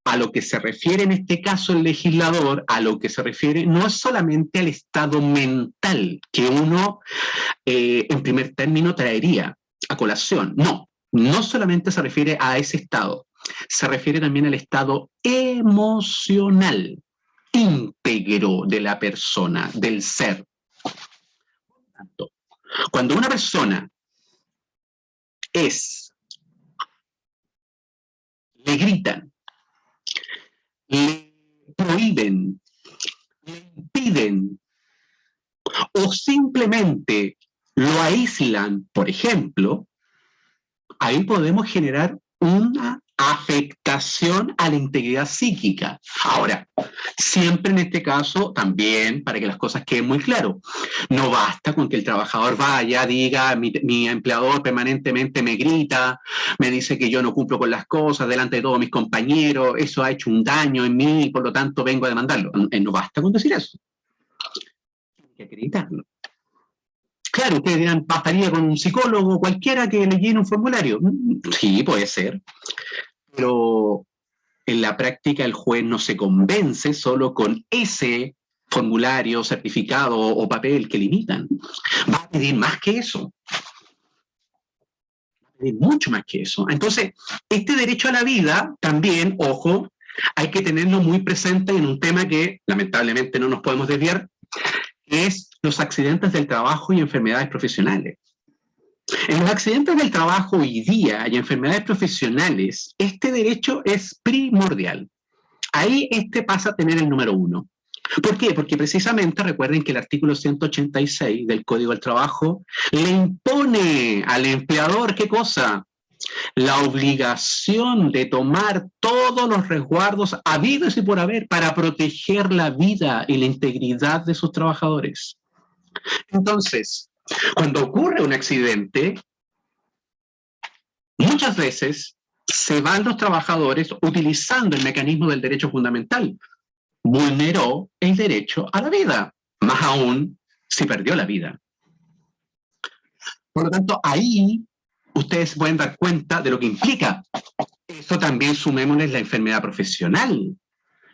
a lo que se refiere en este caso el legislador, a lo que se refiere no es solamente al estado mental que uno en primer término traería a colación, no solamente se refiere a ese estado, se refiere también al estado emocional íntegro de la persona, del ser. Por tanto, cuando una persona le gritan, le prohíben, le impiden o simplemente lo aíslan, por ejemplo, ahí podemos generar una afectación a la integridad psíquica. Ahora, siempre en este caso, también, para que las cosas queden muy claras, no basta con que el trabajador vaya, diga, mi empleador permanentemente me grita, me dice que yo no cumplo con las cosas delante de todos mis compañeros, eso ha hecho un daño en mí y por lo tanto vengo a demandarlo. No basta con decir eso. Hay que acreditarlo. Claro, ustedes dirán, bastaría con un psicólogo cualquiera que le llene un formulario. Sí, puede ser. Pero en la práctica el juez no se convence solo con ese formulario, certificado o papel que limitan. Va a pedir más que eso. Va a pedir mucho más que eso. Entonces, este derecho a la vida también, ojo, hay que tenerlo muy presente en un tema que lamentablemente no nos podemos desviar, que es los accidentes del trabajo y enfermedades profesionales. En los accidentes del trabajo hoy día y enfermedades profesionales, este derecho es primordial. Ahí pasa a tener el número 1. ¿Por qué? Porque precisamente recuerden que el artículo 186 del Código del Trabajo le impone al empleador, ¿qué cosa? La obligación de tomar todos los resguardos habidos y por haber para proteger la vida y la integridad de sus trabajadores. Entonces, cuando ocurre un accidente, muchas veces se van los trabajadores utilizando el mecanismo del derecho fundamental. Vulneró el derecho a la vida, más aún si perdió la vida. Por lo tanto, ahí ustedes se pueden dar cuenta de lo que implica. Eso también sumémosles la enfermedad profesional.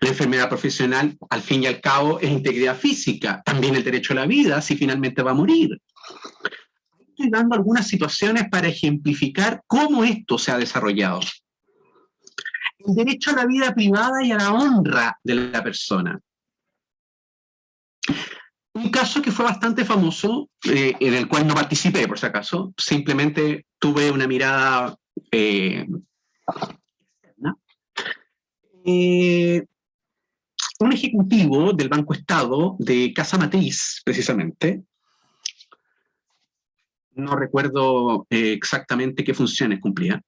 La enfermedad profesional, al fin y al cabo, es integridad física. También el derecho a la vida, si finalmente va a morir. Estoy dando algunas situaciones para ejemplificar cómo esto se ha desarrollado. El derecho a la vida privada y a la honra de la persona. Un caso que fue bastante famoso, en el cual no participé, por si acaso, simplemente tuve una mirada externa. Un ejecutivo del Banco Estado, de Casa Matriz, precisamente, no recuerdo exactamente qué funciones cumplía,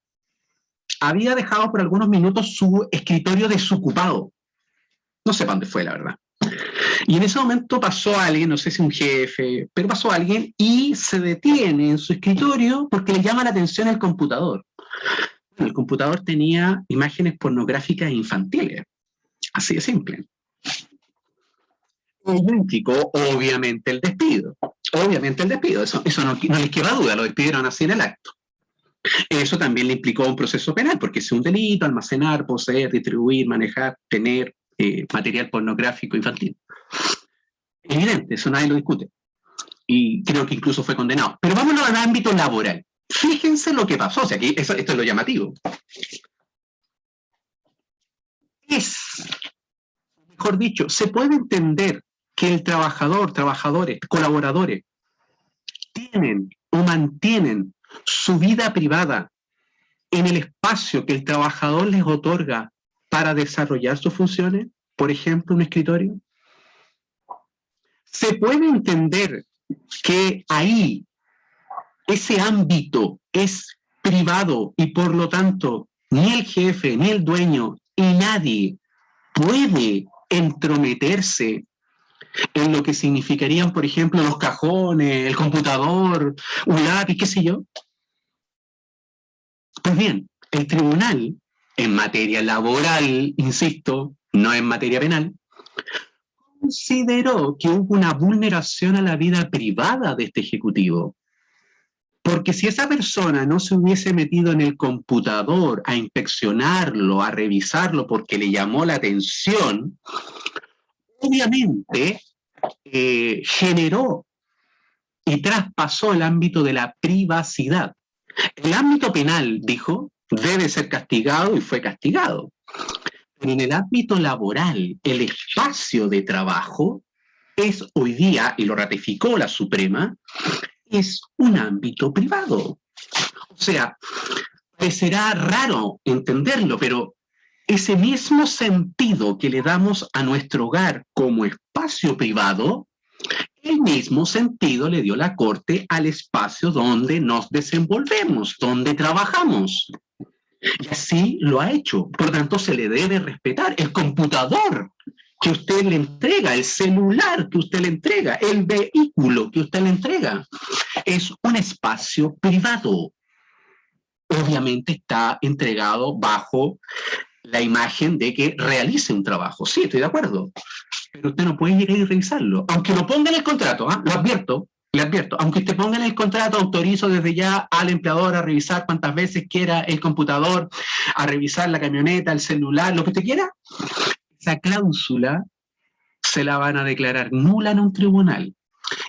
había dejado por algunos minutos su escritorio desocupado. No sé para dónde fue, la verdad. Y en ese momento pasó alguien, no sé si un jefe, pero pasó alguien y se detiene en su escritorio porque le llama la atención el computador. El computador tenía imágenes pornográficas infantiles. Así de simple. Ello implicó, obviamente, el despido. Obviamente el despido, eso no les queda duda, lo despidieron así en el acto. Eso también le implicó un proceso penal, porque es un delito almacenar, poseer, distribuir, manejar, tener material pornográfico infantil. Evidente, eso nadie lo discute. Y creo que incluso fue condenado. Pero vámonos al ámbito laboral. Fíjense lo que pasó, o sea, aquí, esto es lo llamativo. Mejor dicho, se puede entender que el trabajador, trabajadores, colaboradores, tienen o mantienen su vida privada en el espacio que el trabajador les otorga para desarrollar sus funciones, por ejemplo, un escritorio. Se puede entender que ahí ese ámbito es privado y por lo tanto ni el jefe, ni el dueño y nadie puede entrometerse en lo que significarían, por ejemplo, los cajones, el computador, un lápiz, qué sé yo. Pues bien, el tribunal, en materia laboral, insisto, no en materia penal, consideró que hubo una vulneración a la vida privada de este ejecutivo. Porque si esa persona no se hubiese metido en el computador a inspeccionarlo, a revisarlo porque le llamó la atención, obviamente generó y traspasó el ámbito de la privacidad. El ámbito penal, dijo, debe ser castigado y fue castigado. Pero en el ámbito laboral, el espacio de trabajo es hoy día, y lo ratificó la Suprema, es un ámbito privado. O sea, parecerá raro entenderlo, pero ese mismo sentido que le damos a nuestro hogar como espacio privado, el mismo sentido le dio la Corte al espacio donde nos desenvolvemos, donde trabajamos. Y así lo ha hecho. Por lo tanto, se le debe respetar. El computador que usted le entrega, el celular que usted le entrega, el vehículo que usted le entrega, es un espacio privado. Obviamente está entregado bajo la imagen de que realice un trabajo. Sí, estoy de acuerdo. Pero usted no puede llegar y revisarlo. Aunque lo ponga en el contrato, ¿eh? Lo advierto, le advierto. Aunque usted ponga en el contrato, autorizo desde ya al empleador a revisar cuantas veces quiera el computador, a revisar la camioneta, el celular, lo que usted quiera, esa cláusula se la van a declarar nula en un tribunal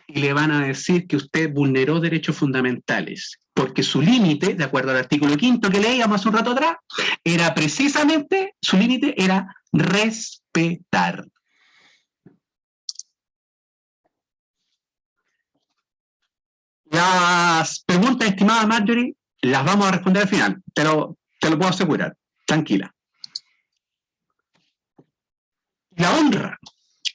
y le van a decir que usted vulneró derechos fundamentales, porque su límite, de acuerdo al artículo 5º que leíamos hace un rato atrás, era precisamente, su límite era respetar. Las preguntas, estimada Marjorie, las vamos a responder al final, pero te lo puedo asegurar, tranquila. La honra.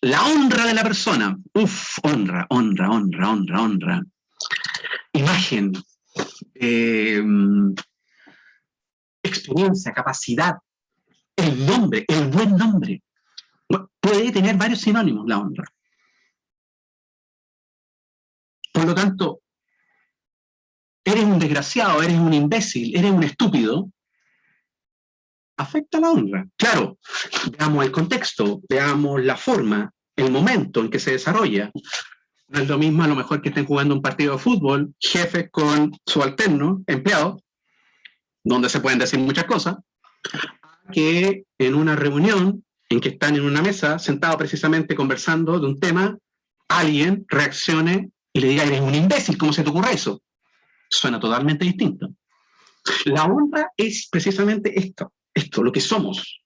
La honra de la persona. Uf, honra, honra, honra, honra, honra. Imagen. Experiencia, capacidad. El nombre, el buen nombre. Puede tener varios sinónimos la honra. Por lo tanto, eres un desgraciado, eres un imbécil, eres un estúpido, afecta la honra. Claro, veamos el contexto, veamos la forma, el momento en que se desarrolla. No es lo mismo a lo mejor que estén jugando un partido de fútbol, jefes con subalternos, empleados, donde se pueden decir muchas cosas, que en una reunión en que están en una mesa, sentados precisamente conversando de un tema, alguien reaccione y le diga, eres un imbécil, ¿cómo se te ocurre eso? Suena totalmente distinto. La honra es precisamente esto, lo que somos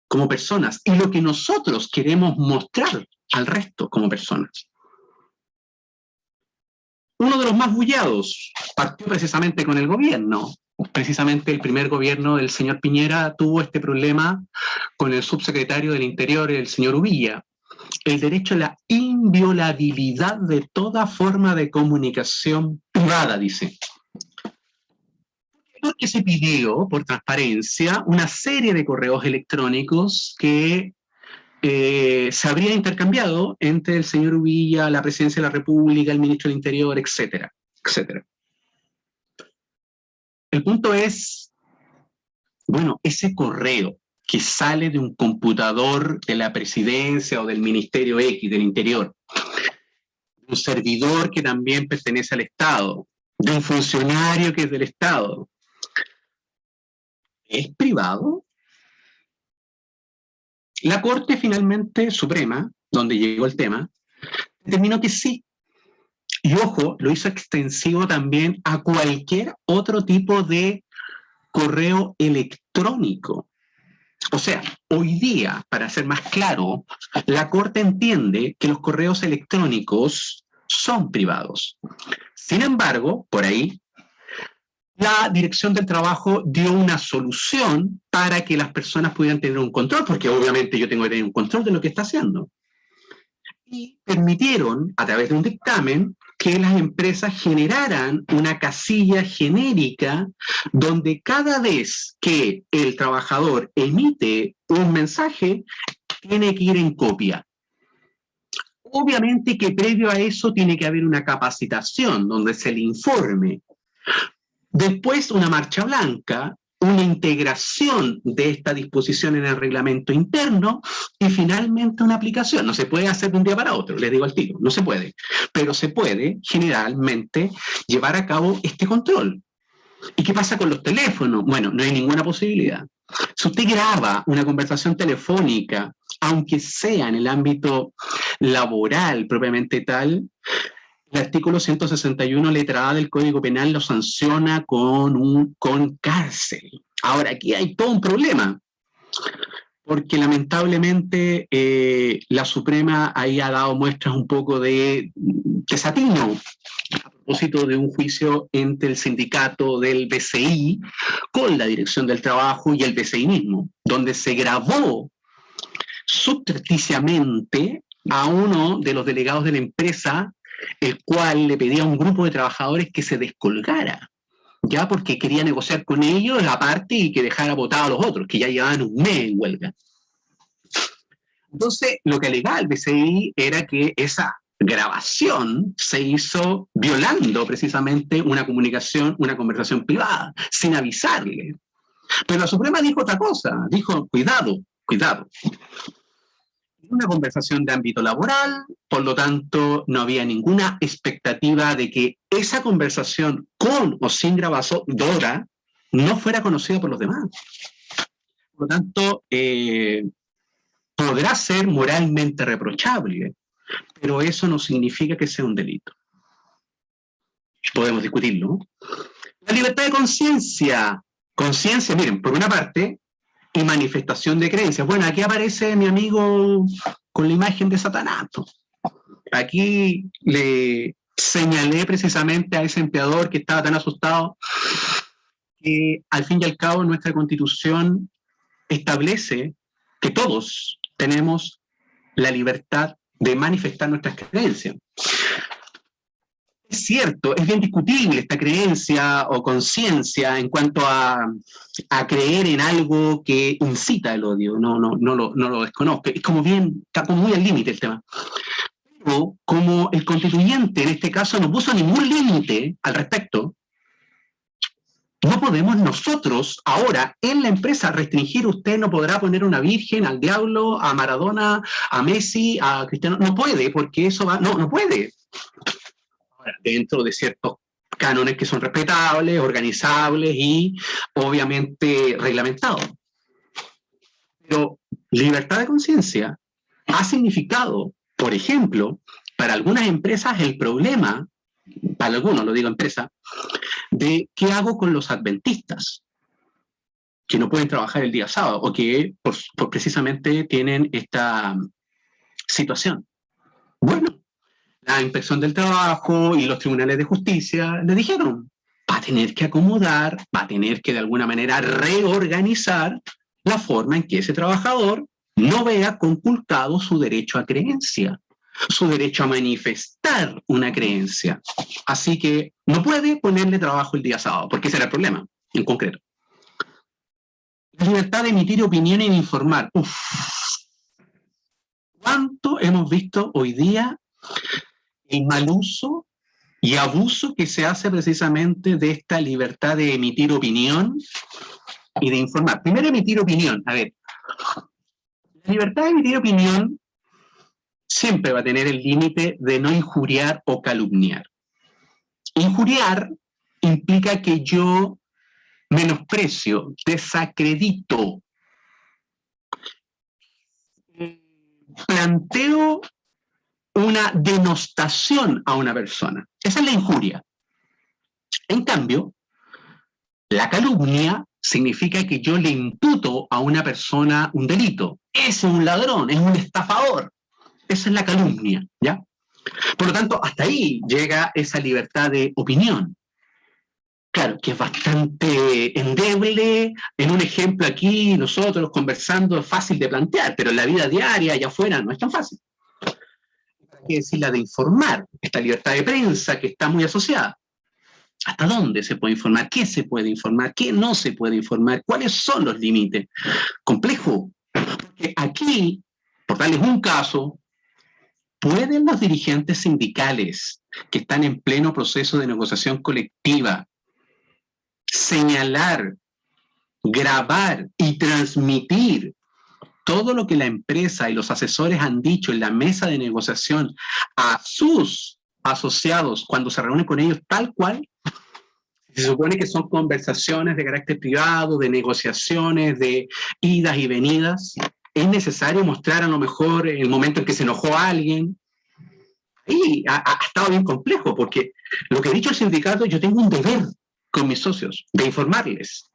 como personas y lo que nosotros queremos mostrar al resto como personas. Uno de los más bullados partió precisamente con el gobierno. Precisamente el primer gobierno del señor Piñera tuvo este problema con el subsecretario del Interior, el señor Uvilla. El derecho a la inviolabilidad de toda forma de comunicación privada, dice. Porque se pidió, por transparencia, una serie de correos electrónicos que se habría intercambiado entre el señor Uvilla, la Presidencia de la República, el Ministro del Interior, etcétera, etcétera. El punto es, bueno, ese correo que sale de un computador de la Presidencia o del Ministerio X, del Interior, de un servidor que también pertenece al Estado, de un funcionario que es del Estado, ¿es privado? La Corte finalmente Suprema, donde llegó el tema, determinó que sí. Y ojo, lo hizo extensivo también a cualquier otro tipo de correo electrónico. O sea, hoy día, para ser más claro, la Corte entiende que los correos electrónicos son privados. Sin embargo, por ahí, la Dirección del Trabajo dio una solución para que las personas pudieran tener un control, porque obviamente yo tengo que tener un control de lo que está haciendo. Y permitieron, a través de un dictamen, que las empresas generaran una casilla genérica donde cada vez que el trabajador emite un mensaje, tiene que ir en copia. Obviamente que previo a eso tiene que haber una capacitación donde se le informe. Después una marcha blanca, una integración de esta disposición en el reglamento interno y finalmente una aplicación. No se puede hacer de un día para otro, les digo al tiro, no se puede. Pero se puede generalmente llevar a cabo este control. ¿Y qué pasa con los teléfonos? Bueno, no hay ninguna posibilidad. Si usted graba una conversación telefónica, aunque sea en el ámbito laboral propiamente tal, el artículo 161, letra A del Código Penal lo sanciona con cárcel. Ahora, aquí hay todo un problema, porque lamentablemente la Suprema ahí ha dado muestras un poco de desatino a propósito de un juicio entre el sindicato del BCI con la Dirección del Trabajo y el BCI mismo, donde se grabó subrepticiamente a uno de los delegados de la empresa, el cual le pedía a un grupo de trabajadores que se descolgara, ya porque quería negociar con ellos la parte y que dejara votados a los otros, que ya llevaban un mes en huelga. Entonces, lo que alegaba el BCI era que esa grabación se hizo violando precisamente una comunicación, una conversación privada, sin avisarle. Pero la Suprema dijo otra cosa, dijo, cuidado, cuidado. Una conversación de ámbito laboral, por lo tanto, no había ninguna expectativa de que esa conversación con o sin grabadora no fuera conocida por los demás. Por lo tanto, podrá ser moralmente reprochable, pero eso no significa que sea un delito. Podemos discutirlo, ¿no? La libertad de conciencia. Conciencia, miren, por una parte, y manifestación de creencias. Bueno, aquí aparece mi amigo con la imagen de Satanás. Aquí le señalé precisamente a ese empleador que estaba tan asustado que al fin y al cabo nuestra Constitución establece que todos tenemos la libertad de manifestar nuestras creencias. Es cierto, es bien discutible esta creencia o conciencia en cuanto a creer en algo que incita el odio, no lo desconozco, es como bien, está como muy al límite el tema. Pero como el constituyente en este caso no puso ningún límite al respecto, no podemos nosotros ahora en la empresa restringir, usted no podrá poner una virgen, al diablo, a Maradona, a Messi, a Cristiano, no puede, porque eso va, no puede. Dentro de ciertos cánones que son respetables, organizables y obviamente reglamentados. Pero libertad de conciencia ha significado, por ejemplo, para algunas empresas el problema, para algunos, lo digo empresa, de qué hago con los adventistas que no pueden trabajar el día sábado o que por precisamente tienen esta situación. Bueno, la Inspección del Trabajo y los tribunales de justicia le dijeron, va a tener que acomodar, va a tener que de alguna manera reorganizar la forma en que ese trabajador no vea conculcado su derecho a creencia, su derecho a manifestar una creencia. Así que no puede ponerle trabajo el día sábado, porque ese era el problema, en concreto. La libertad de emitir opinión y de informar. ¿Cuánto hemos visto hoy día el mal uso y abuso que se hace precisamente de esta libertad de emitir opinión y de informar? Primero, emitir opinión. A ver, la libertad de emitir opinión siempre va a tener el límite de no injuriar o calumniar. Injuriar implica que yo menosprecio, desacredito, planteo una denostación a una persona. Esa es la injuria. En cambio, la calumnia significa que yo le imputo a una persona un delito. Es un ladrón, es un estafador. Esa es la calumnia, ¿ya? Por lo tanto, hasta ahí llega esa libertad de opinión. Claro, que es bastante endeble. En un ejemplo aquí, nosotros conversando, es fácil de plantear, pero en la vida diaria, allá afuera, no es tan fácil. Hay que decir la de informar, esta libertad de prensa que está muy asociada. ¿Hasta dónde se puede informar? ¿Qué se puede informar? ¿Qué no se puede informar? ¿Cuáles son los límites? Complejo. Porque aquí, por darles un caso, ¿pueden los dirigentes sindicales que están en pleno proceso de negociación colectiva señalar, grabar y transmitir todo lo que la empresa y los asesores han dicho en la mesa de negociación a sus asociados cuando se reúnen con ellos tal cual? Se supone que son conversaciones de carácter privado, de negociaciones, de idas y venidas. Es necesario mostrar a lo mejor el momento en que se enojó alguien. Y ha estado bien complejo, porque lo que ha dicho el sindicato, yo tengo un deber con mis socios de informarles.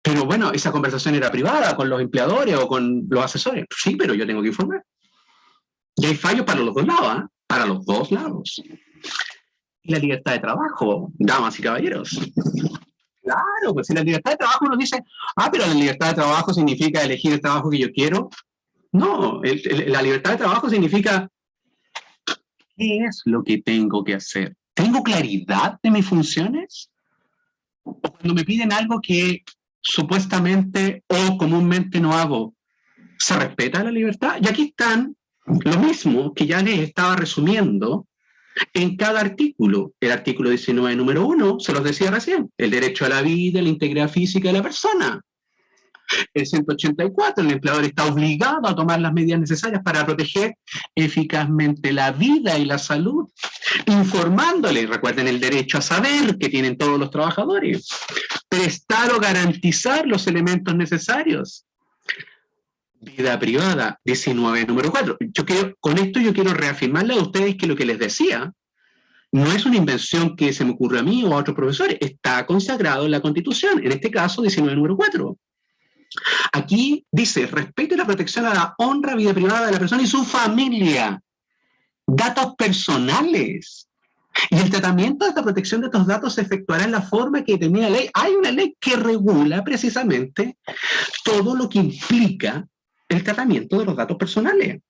Pero bueno, esa conversación era privada con los empleadores o con los asesores. Sí, pero yo tengo que informar. Y hay fallos para los dos lados, ¿eh? Para los dos lados. Y la libertad de trabajo, damas y caballeros. Claro, pues si la libertad de trabajo uno dice, pero la libertad de trabajo significa elegir el trabajo que yo quiero. No, la libertad de trabajo significa, ¿qué es lo que tengo que hacer? ¿Tengo claridad de mis funciones? O cuando me piden algo que supuestamente o comúnmente no hago, ¿se respeta la libertad? Y aquí están lo mismo que ya les estaba resumiendo en cada artículo. El artículo 19, número 1, se los decía recién, el derecho a la vida, la integridad física de la persona. El 184, el empleador está obligado a tomar las medidas necesarias para proteger eficazmente la vida y la salud, informándole, recuerden el derecho a saber que tienen todos los trabajadores, prestar o garantizar los elementos necesarios. Vida privada, 19, número 4. Con esto yo quiero reafirmarle a ustedes que lo que les decía no es una invención que se me ocurre a mí o a otros profesores, está consagrado en la Constitución, en este caso 19, número 4. Aquí dice, respeto y la protección a la honra, vida privada de la persona y su familia, datos personales. Y el tratamiento de esta protección de estos datos se efectuará en la forma que determina la ley. Hay una ley que regula precisamente todo lo que implica el tratamiento de los datos personales.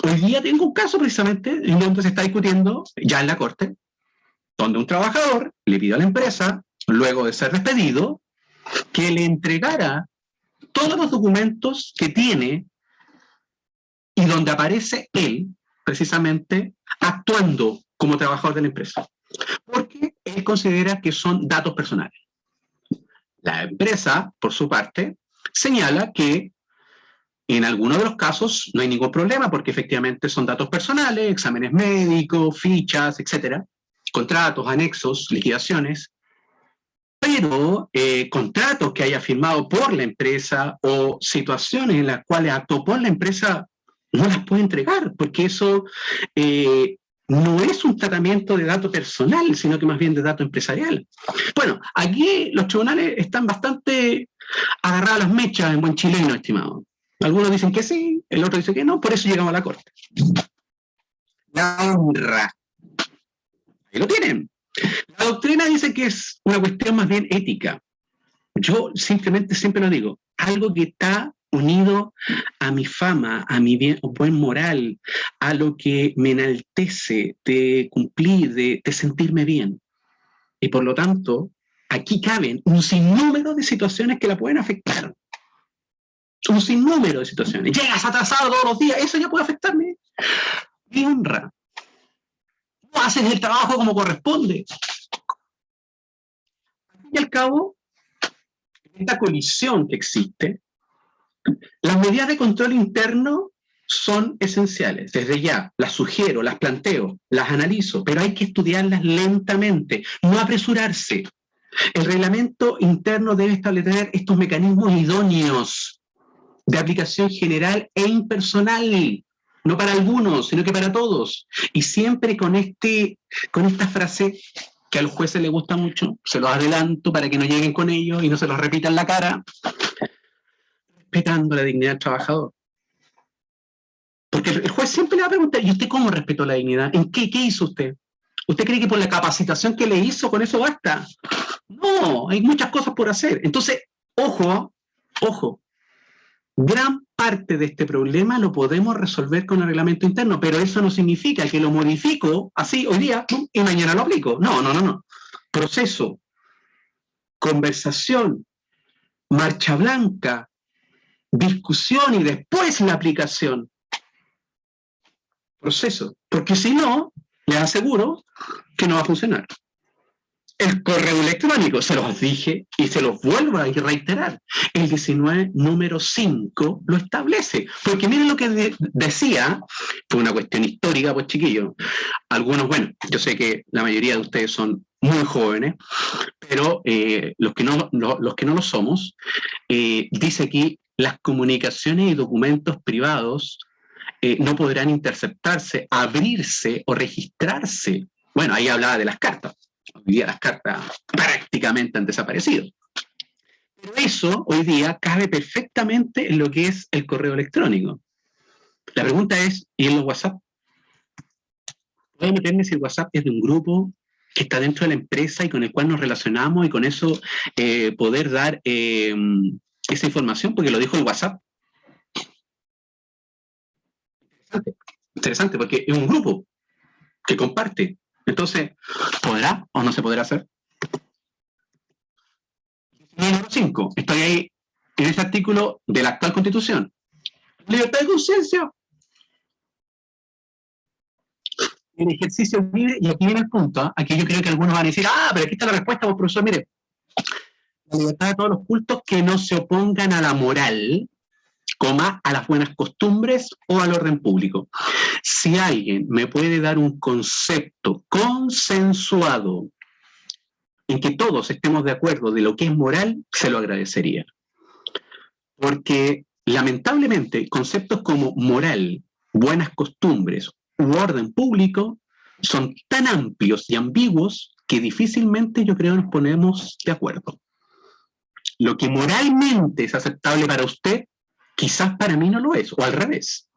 Hoy día tengo un caso precisamente en donde se está discutiendo, ya en la Corte, donde un trabajador le pidió a la empresa, luego de ser despedido, que le entregara todos los documentos que tiene y donde aparece él, precisamente, actuando como trabajador de la empresa. Porque él considera que son datos personales. La empresa, por su parte, señala que en algunos de los casos no hay ningún problema porque efectivamente son datos personales, exámenes médicos, fichas, etcétera, contratos, anexos, liquidaciones, pero contratos que haya firmado por la empresa o situaciones en las cuales actuó por la empresa no las puede entregar porque eso no es un tratamiento de dato personal, sino que más bien de dato empresarial. Bueno, aquí los tribunales están bastante agarrados a las mechas en buen chileno, estimado. Algunos dicen que sí, el otro dice que no, por eso llegamos a la Corte. La honra. Ahí lo tienen. La doctrina dice que es una cuestión más bien ética. Yo simplemente siempre lo digo, algo que está unido a mi fama, a mi buen moral, a lo que me enaltece de cumplir, de sentirme bien. Y por lo tanto, aquí caben un sinnúmero de situaciones que la pueden afectar. Un sinnúmero de situaciones. Llegas atrasado todos los días, eso ya puede afectarme. Mi honra. No haces el trabajo como corresponde. Al fin y al cabo, esta colisión que existe, las medidas de control interno son esenciales. Desde ya, las sugiero, las planteo, las analizo, pero hay que estudiarlas lentamente, no apresurarse. El reglamento interno debe establecer estos mecanismos idóneos de aplicación general e impersonal, no para algunos, sino que para todos. Y siempre con esta frase que a los jueces les gusta mucho, se los adelanto para que no lleguen con ellos y no se los repitan la cara, respetando la dignidad del trabajador. Porque el juez siempre le va a preguntar, ¿y usted cómo respetó la dignidad? ¿En qué hizo usted? ¿Usted cree que por la capacitación que le hizo con eso basta? No, hay muchas cosas por hacer. Entonces, ojo, gran parte de este problema lo podemos resolver con el reglamento interno, pero eso no significa que lo modifico así hoy día y mañana lo aplico. No. Proceso, conversación, marcha blanca, discusión y después la aplicación. Proceso, porque si no, les aseguro que no va a funcionar. El correo electrónico, se los dije y se los vuelvo a reiterar, el 19 número 5 lo establece, porque miren lo que decía, fue una cuestión histórica, pues chiquillos, algunos, bueno, yo sé que la mayoría de ustedes son muy jóvenes, pero los que no lo somos, dice aquí, las comunicaciones y documentos privados no podrán interceptarse, abrirse o registrarse. Bueno, ahí hablaba de las cartas. Hoy día las cartas prácticamente han desaparecido. Pero eso hoy día cabe perfectamente en lo que es el correo electrónico. La pregunta es, ¿y en los WhatsApp? ¿Puedo meterme si el WhatsApp es de un grupo que está dentro de la empresa y con el cual nos relacionamos y con eso poder dar esa información? Porque lo dijo el WhatsApp. Interesante, porque es un grupo que comparte. Entonces, ¿podrá o no se podrá hacer? Número 5. Estoy ahí en ese artículo de la actual Constitución. Libertad de conciencia. El ejercicio libre, y aquí viene el punto, ¿eh? Aquí yo creo que algunos van a decir, pero aquí está la respuesta, pues, profesor, mire. La libertad de todos los cultos que no se opongan a la moral, a las buenas costumbres o al orden público. Si alguien me puede dar un concepto consensuado en que todos estemos de acuerdo de lo que es moral, se lo agradecería. Porque lamentablemente conceptos como moral, buenas costumbres u orden público son tan amplios y ambiguos que difícilmente yo creo nos ponemos de acuerdo. Lo que moralmente es aceptable para usted, quizás para mí no lo es, o al revés.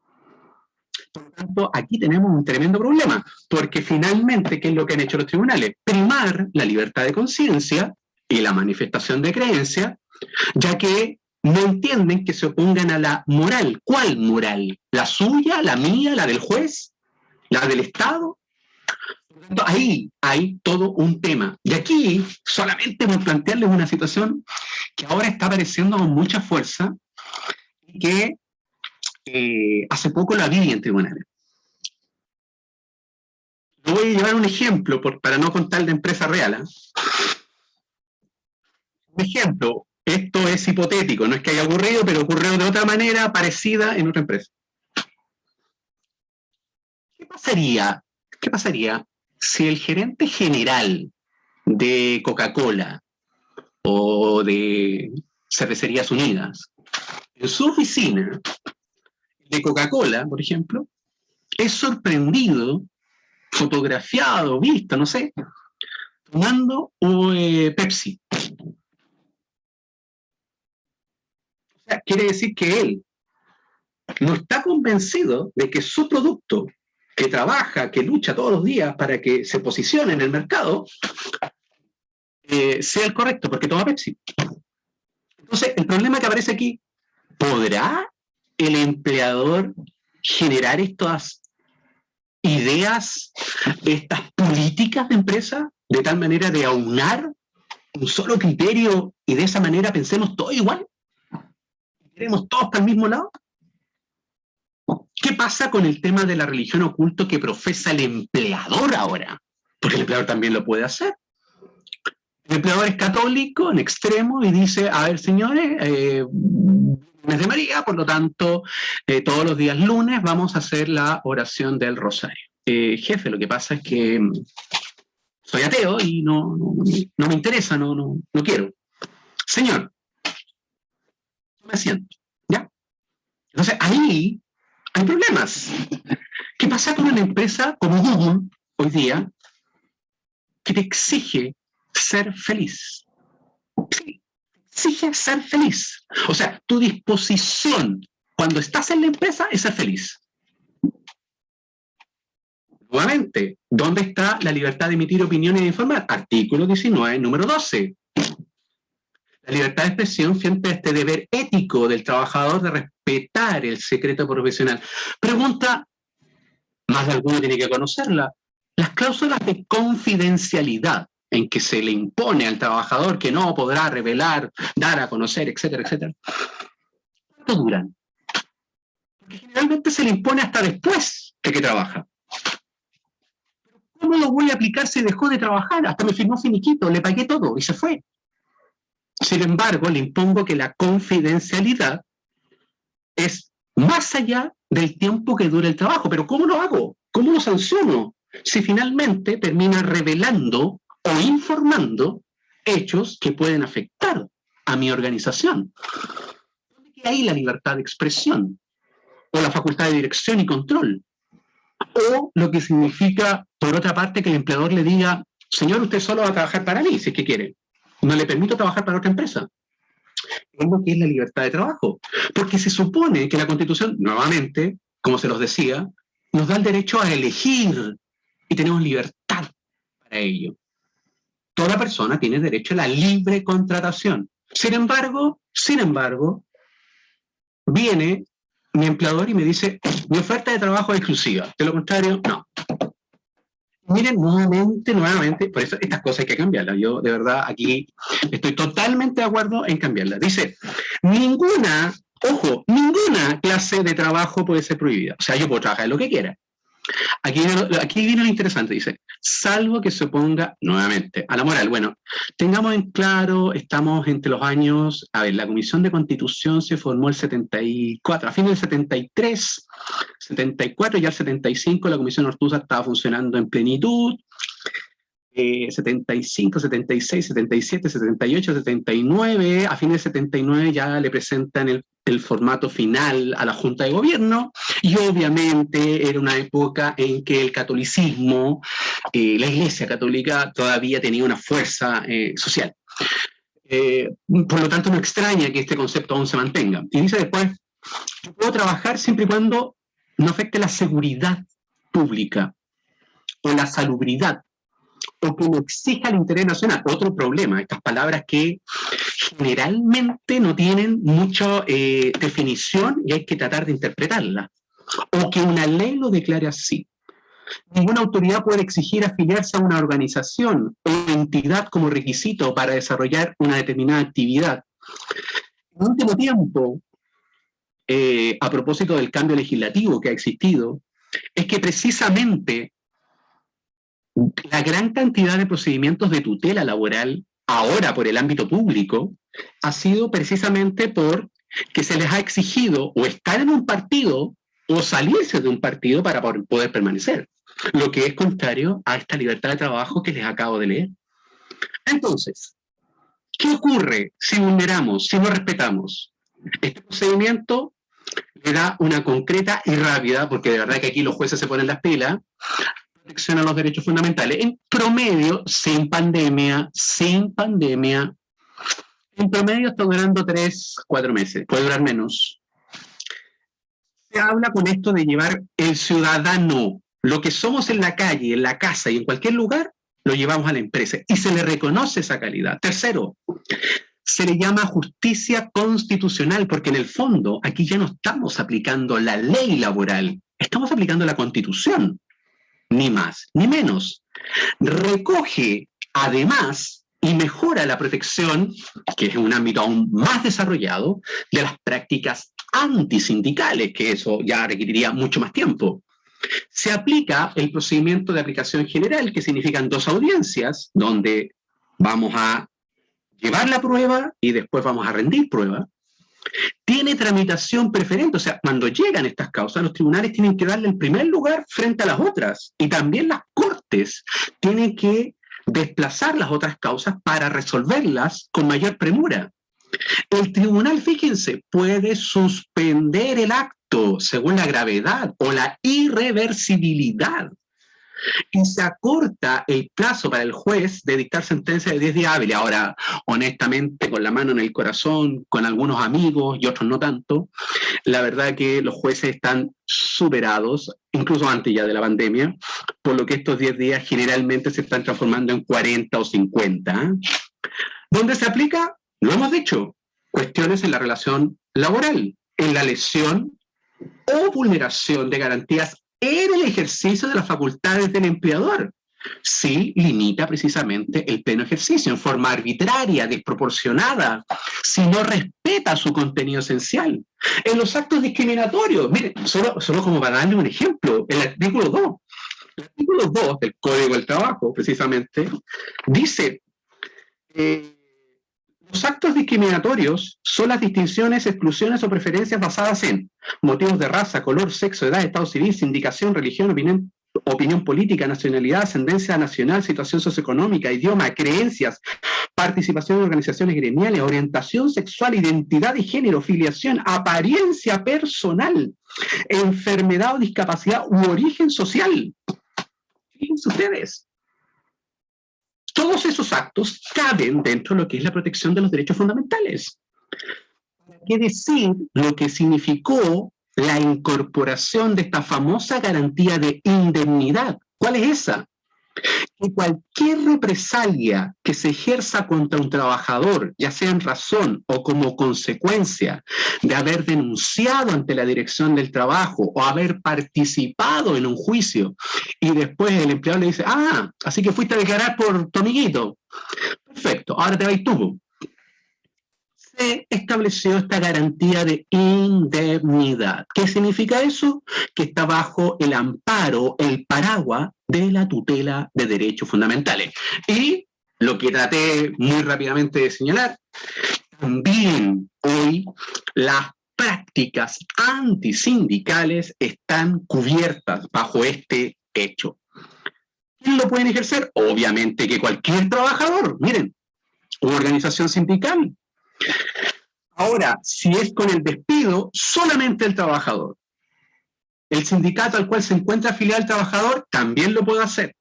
Por lo tanto, aquí tenemos un tremendo problema, porque finalmente, ¿qué es lo que han hecho los tribunales? Primar la libertad de conciencia y la manifestación de creencia, ya que no entienden que se opongan a la moral. ¿Cuál moral? ¿La suya, la mía, la del juez, la del Estado? Ahí hay todo un tema. Y aquí, solamente por plantearles una situación que ahora está apareciendo con mucha fuerza y que hace poco la vi en tribunales. Lo voy a llevar un ejemplo para no contar de empresa real. Un ejemplo, esto es hipotético, no es que haya ocurrido, pero ocurrió de otra manera parecida en otra empresa. ¿Qué pasaría si el gerente general de Coca-Cola o de Cervecerías Unidas, en su oficina de Coca-Cola, por ejemplo, es sorprendido, fotografiado, visto, no sé, tomando Pepsi? O sea, quiere decir que él no está convencido de que su producto, que trabaja, que lucha todos los días para que se posicione en el mercado, sea el correcto, porque toma Pepsi. Entonces, el problema que aparece aquí, ¿podrá el empleador generar estas ideas, estas políticas de empresa, de tal manera de aunar un solo criterio y de esa manera pensemos todos igual? ¿Queremos todos para el mismo lado? ¿Qué pasa con el tema de la religión oculto que profesa el empleador ahora? Porque el empleador también lo puede hacer. El empleador es católico en extremo y dice, a ver, señores, mes de María, por lo tanto, todos los días lunes vamos a hacer la oración del rosario. Jefe, lo que pasa es que soy ateo y no me interesa, no quiero. Señor, me siento, ¿ya? Entonces, ahí hay problemas. ¿Qué pasa con una empresa como Google hoy día que te exige ser feliz? Sí, exige ser feliz. O sea, tu disposición cuando estás en la empresa es ser feliz. Nuevamente, ¿dónde está la libertad de emitir opiniones e informar? Artículo 19, número 12. La libertad de expresión frente a este deber ético del trabajador de respetar el secreto profesional. Pregunta, más de alguno tiene que conocerla, las cláusulas de confidencialidad en que se le impone al trabajador que no podrá revelar, dar a conocer, etcétera, etcétera. ¿Cuánto duran? Porque generalmente se le impone hasta después de que trabaja. ¿Cómo lo voy a aplicar si dejó de trabajar? Hasta me firmó finiquito, le pagué todo y se fue. Sin embargo, le impongo que la confidencialidad es más allá del tiempo que dura el trabajo. ¿Pero cómo lo hago? ¿Cómo lo sanciono? Si finalmente termina revelando o informando hechos que pueden afectar a mi organización. ¿Dónde queda ahí la libertad de expresión? O la facultad de dirección y control. O lo que significa, por otra parte, que el empleador le diga, señor, usted solo va a trabajar para mí, si es que quiere. No le permito trabajar para otra empresa. Es lo que es la libertad de trabajo. Porque se supone que la Constitución, nuevamente, como se los decía, nos da el derecho a elegir y tenemos libertad para ello. Toda persona tiene derecho a la libre contratación. Sin embargo, viene mi empleador y me dice, mi oferta de trabajo es exclusiva. De lo contrario, no. Miren, nuevamente, por eso estas cosas hay que cambiarlas. Yo, de verdad, aquí estoy totalmente de acuerdo en cambiarlas. Dice, ninguna clase de trabajo puede ser prohibida. O sea, yo puedo trabajar en lo que quiera. Aquí viene lo interesante, dice, salvo que se oponga, nuevamente, a la moral. Bueno, tengamos en claro, estamos entre los años, a ver, la Comisión de Constitución se formó el 74, a fines del 73, 74, ya el 75 la Comisión Ortúzar estaba funcionando en plenitud, 75, 76, 77, 78, 79, a fines del 79 ya le presentan el formato final a la Junta de Gobierno, y obviamente era una época en que el catolicismo, la Iglesia Católica todavía tenía una fuerza social. Por lo tanto, no extraña que este concepto aún se mantenga. Y dice después, yo puedo trabajar siempre y cuando no afecte la seguridad pública o la salubridad o que no exija el interés nacional. Otro problema, estas palabras que generalmente no tienen mucha definición y hay que tratar de interpretarlas. O que una ley lo declare así. Ninguna autoridad puede exigir afiliarse a una organización o entidad como requisito para desarrollar una determinada actividad. En último tiempo, a propósito del cambio legislativo que ha existido, es que precisamente la gran cantidad de procedimientos de tutela laboral, ahora por el ámbito público, ha sido precisamente por que se les ha exigido o estar en un partido o salirse de un partido para poder permanecer, lo que es contrario a esta libertad de trabajo que les acabo de leer. Entonces, ¿qué ocurre si vulneramos, si no respetamos? Este procedimiento le da una concreta y rápida, porque de verdad que aquí los jueces se ponen las pilas, protección a los derechos fundamentales. En promedio, sin pandemia, en promedio está durando 3, 4 meses, puede durar menos. Se habla con esto de llevar el ciudadano, lo que somos en la calle, en la casa y en cualquier lugar, lo llevamos a la empresa y se le reconoce esa calidad. Tercero, se le llama justicia constitucional, porque en el fondo aquí ya no estamos aplicando la ley laboral, estamos aplicando la Constitución, ni más ni menos. Recoge además y mejora la protección, que es un ámbito aún más desarrollado, de las prácticas antisindicales, que eso ya requeriría mucho más tiempo. Se aplica el procedimiento de aplicación general, que significan 2 audiencias, donde vamos a llevar la prueba y después vamos a rendir prueba. Tiene tramitación preferente, o sea, cuando llegan estas causas, los tribunales tienen que darle el primer lugar frente a las otras, y también las cortes tienen que desplazar las otras causas para resolverlas con mayor premura. El tribunal, fíjense, puede suspender el acto según la gravedad o la irreversibilidad, y se acorta el plazo para el juez de dictar sentencia de 10 días hábiles. Ahora, honestamente, con la mano en el corazón, con algunos amigos y otros no tanto, la verdad que los jueces están superados, incluso antes ya de la pandemia, por lo que estos 10 días generalmente se están transformando en 40 o 50. ¿Dónde se aplica? Lo hemos dicho, cuestiones en la relación laboral, en la lesión o vulneración de garantías en el ejercicio de las facultades del empleador. Sí limita precisamente el pleno ejercicio en forma arbitraria, desproporcionada, si no respeta su contenido esencial. En los actos discriminatorios, miren, solo como para darle un ejemplo, el artículo 2. El artículo 2 del Código del Trabajo, precisamente, dice los actos discriminatorios son las distinciones, exclusiones o preferencias basadas en motivos de raza, color, sexo, edad, estado civil, sindicación, religión, opinión política, nacionalidad, ascendencia nacional, situación socioeconómica, idioma, creencias, participación en organizaciones gremiales, orientación sexual, identidad de género, filiación, apariencia personal, enfermedad o discapacidad u origen social. Fíjense ustedes. Todos esos actos caben dentro de lo que es la protección de los derechos fundamentales. ¿Qué decir lo que significó la incorporación de esta famosa garantía de indemnidad? ¿Cuál es esa? Que cualquier represalia que se ejerza contra un trabajador, ya sea en razón o como consecuencia de haber denunciado ante la dirección del trabajo o haber participado en un juicio, y después el empleador le dice, así que fuiste a declarar por tu amiguito. Perfecto, ahora te vas tú. Se estableció esta garantía de indemnidad. ¿Qué significa eso? Que está bajo el amparo, el paraguas de la tutela de derechos fundamentales. Y lo que traté muy rápidamente de señalar, también hoy las prácticas antisindicales están cubiertas bajo este hecho. ¿Quién lo pueden ejercer? Obviamente que cualquier trabajador. Miren, una organización sindical. Ahora, si es con el despido, solamente el trabajador. El sindicato al cual se encuentra afiliado el trabajador también lo puede hacer.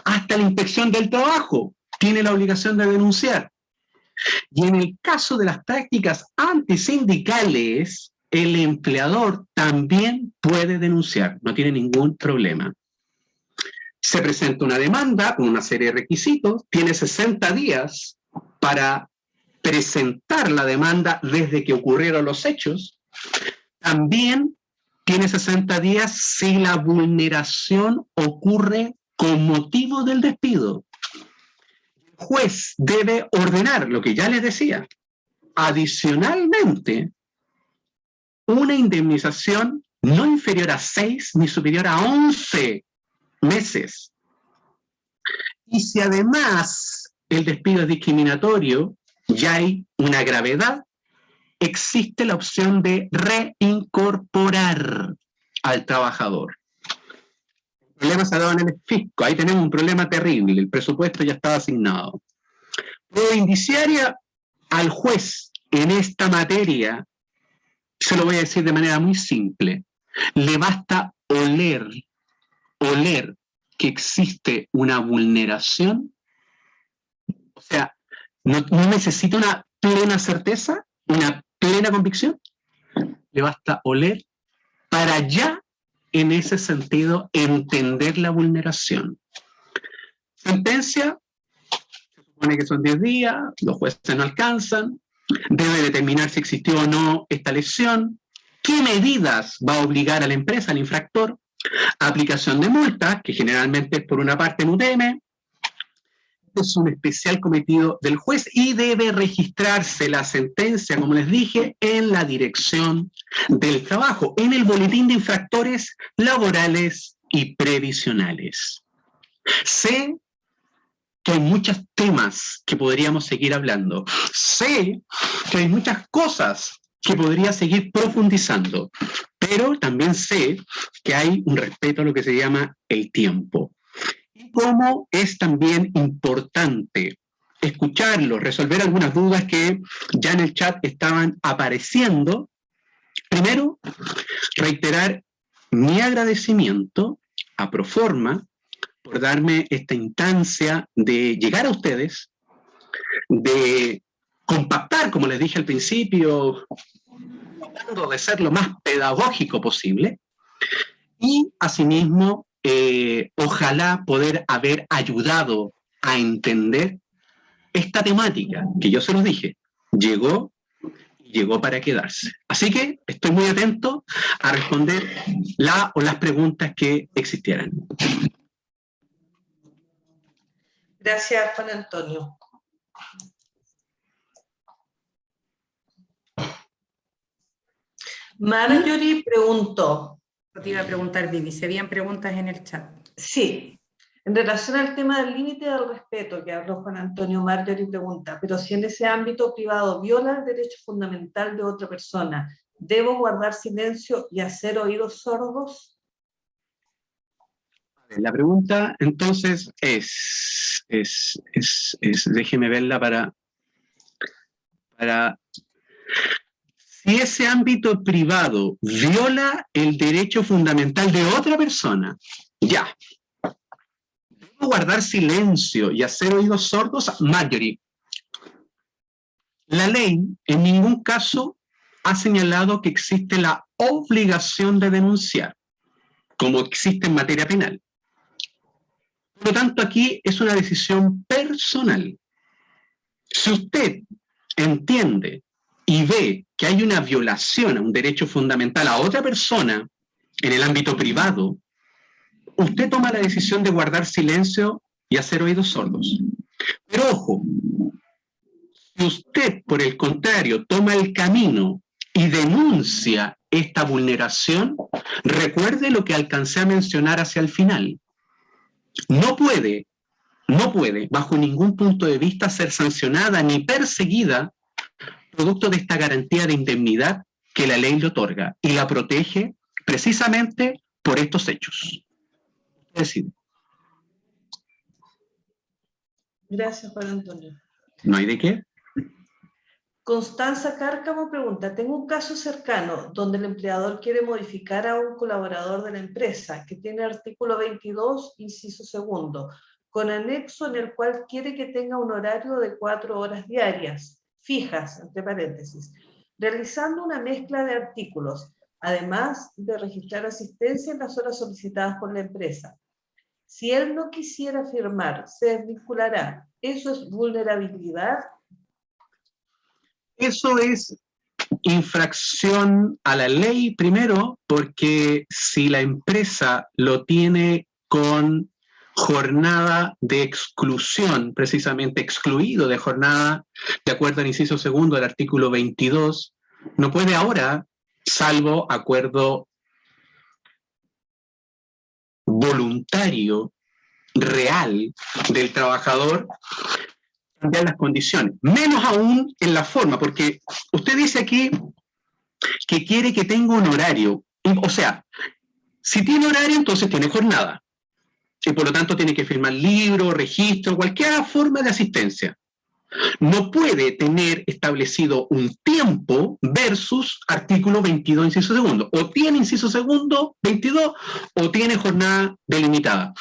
Hasta la inspección del trabajo tiene la obligación de denunciar. Y en el caso de las prácticas antisindicales, el empleador también puede denunciar, no tiene ningún problema. se presenta una demanda con una serie de requisitos, tiene 60 días para presentar la demanda desde que ocurrieron los hechos. También tiene 60 días si la vulneración ocurre con motivo del despido. El juez debe ordenar, lo que ya les decía, adicionalmente, una indemnización no inferior a 6 ni superior a 11 meses. Y si además el despido es discriminatorio, ya hay una gravedad, existe la opción de reincorporar al trabajador. El problema se ha dado en el fisco, ahí tenemos un problema terrible, el presupuesto ya estaba asignado. Prueba indiciaria al juez en esta materia, se lo voy a decir de manera muy simple, le basta oler que existe una vulneración, o sea, no necesita una plena certeza, una plena convicción, le basta oler para ya, en ese sentido, entender la vulneración. Sentencia, se supone que son 10 días, los jueces no alcanzan, debe determinar si existió o no esta lesión, qué medidas va a obligar a la empresa, al infractor, aplicación de multas, que generalmente es por una parte en UTM, es un especial cometido del juez y debe registrarse la sentencia, como les dije, en la dirección del trabajo, en el boletín de infractores laborales y previsionales. Sé que hay muchos temas que podríamos seguir hablando. Sé que hay muchas cosas que podría seguir profundizando, pero también sé que hay un respeto a lo que se llama el tiempo. Y cómo es también importante escucharlo, resolver algunas dudas que ya en el chat estaban apareciendo. Primero, reiterar mi agradecimiento a Proforma por darme esta instancia de llegar a ustedes, de compactar, como les dije al principio, tratando de ser lo más pedagógico posible, y asimismo, ojalá poder haber ayudado a entender esta temática, que yo se los dije, llegó para quedarse. Así que estoy muy atento a responder las preguntas que existieran. Gracias, Juan Antonio. Marjorie preguntó. Te iba a preguntar, Vivi, si habían preguntas en el chat. Sí, en relación al tema del límite del respeto que habló Juan Antonio, Marjorie pregunta, pero si en ese ámbito privado viola el derecho fundamental de otra persona, ¿debo guardar silencio y hacer oídos sordos? La pregunta entonces déjeme verla para si ese ámbito privado viola el derecho fundamental de otra persona, ya. ¿Debo guardar silencio y hacer oídos sordos? Marjorie, la ley en ningún caso ha señalado que existe la obligación de denunciar, como existe en materia penal. Por lo tanto, aquí es una decisión personal. Si usted entiende y ve que hay una violación a un derecho fundamental a otra persona en el ámbito privado, usted toma la decisión de guardar silencio y hacer oídos sordos. Pero ojo, si usted, por el contrario, toma el camino y denuncia esta vulneración, recuerde lo que alcancé a mencionar hacia el final. No puede, bajo ningún punto de vista, ser sancionada ni perseguida producto de esta garantía de indemnidad que la ley le otorga y la protege precisamente por estos hechos. Es decir, Gracias, Juan Antonio. ¿no hay de qué? Constanza Cárcamo pregunta, tengo un caso cercano donde el empleador quiere modificar a un colaborador de la empresa que tiene artículo 22, inciso segundo, con anexo en el cual quiere que tenga un horario de 4 horas diarias, fijas, entre paréntesis, realizando una mezcla de artículos, además de registrar asistencia en las horas solicitadas por la empresa. Si él no quisiera firmar, se desvinculará. ¿Eso es vulnerabilidad? Eso es infracción a la ley, primero, porque si la empresa lo tiene con jornada de exclusión, precisamente excluido de jornada, de acuerdo al inciso segundo del artículo 22, no puede ahora, salvo acuerdo voluntario, real, del trabajador, cambiar las condiciones, menos aún en la forma, porque usted dice aquí que quiere que tenga un horario, o sea, si tiene horario, entonces tiene jornada, y por lo tanto tiene que firmar libro, registro, cualquier forma de asistencia. No puede tener establecido un tiempo versus artículo 22, inciso segundo. O tiene inciso segundo, 22, o tiene jornada delimitada.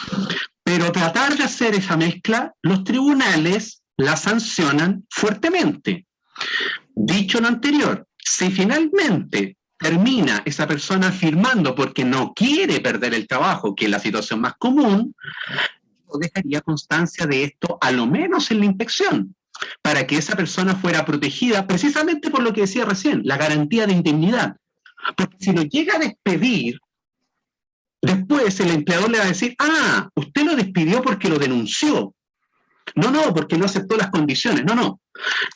Pero tratar de hacer esa mezcla, los tribunales la sancionan fuertemente. Dicho lo anterior, si finalmente termina esa persona firmando porque no quiere perder el trabajo, que es la situación más común, yo dejaría constancia de esto, a lo menos en la inspección, para que esa persona fuera protegida precisamente por lo que decía recién, la garantía de indemnidad. Porque si lo llega a despedir, después el empleador le va a decir, ah, usted lo despidió porque lo denunció. No, porque no aceptó las condiciones. No.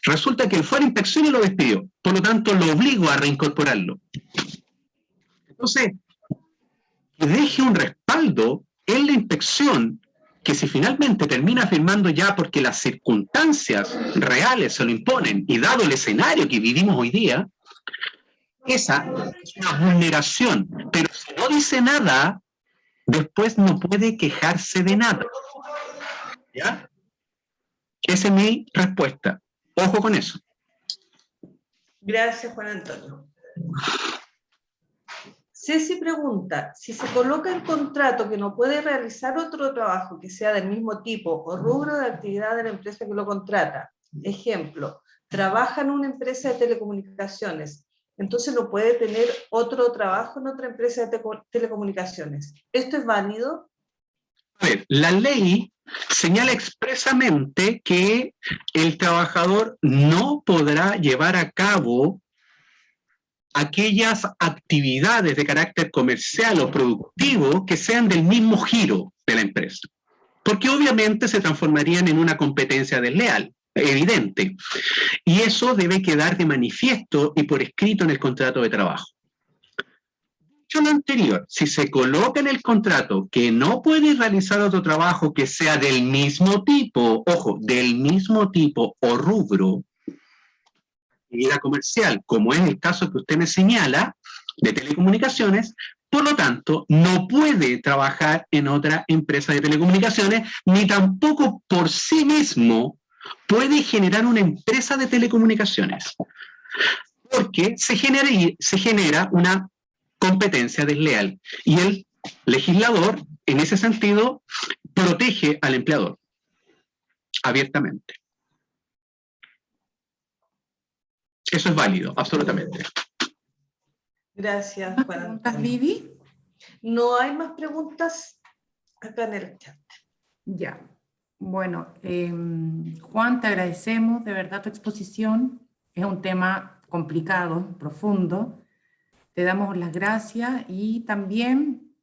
Resulta que él fue a la inspección y lo despidió. Por lo tanto, lo obligo a reincorporarlo. Entonces, que deje un respaldo en la inspección, que si finalmente termina firmando ya porque las circunstancias reales se lo imponen, y dado el escenario que vivimos hoy día, esa es una vulneración. Pero si no dice nada, después no puede quejarse de nada. ¿Ya? Esa es mi respuesta. Ojo con eso. Gracias, Juan Antonio. Ceci pregunta, si se coloca en contrato que no puede realizar otro trabajo que sea del mismo tipo o rubro de actividad de la empresa que lo contrata, ejemplo, trabaja en una empresa de telecomunicaciones, entonces no puede tener otro trabajo en otra empresa de telecomunicaciones. ¿Esto es válido? A ver, la ley señala expresamente que el trabajador no podrá llevar a cabo aquellas actividades de carácter comercial o productivo que sean del mismo giro de la empresa, porque obviamente se transformarían en una competencia desleal, evidente, y eso debe quedar de manifiesto y por escrito en el contrato de trabajo. Dicho lo anterior, si se coloca en el contrato que no puede realizar otro trabajo que sea del mismo tipo, ojo, del mismo tipo o rubro, actividad comercial, como es el caso que usted me señala, de telecomunicaciones, por lo tanto, no puede trabajar en otra empresa de telecomunicaciones, ni tampoco por sí mismo puede generar una empresa de telecomunicaciones, porque se genera una competencia desleal, y el legislador, en ese sentido, protege al empleador abiertamente. Eso es válido, absolutamente. Gracias, ¿Más Juan preguntas, Antonio. Vivi? No hay más preguntas acá en el chat. Ya. Bueno, Juan, te agradecemos de verdad tu exposición. Es un tema complicado, profundo. Te damos las gracias y también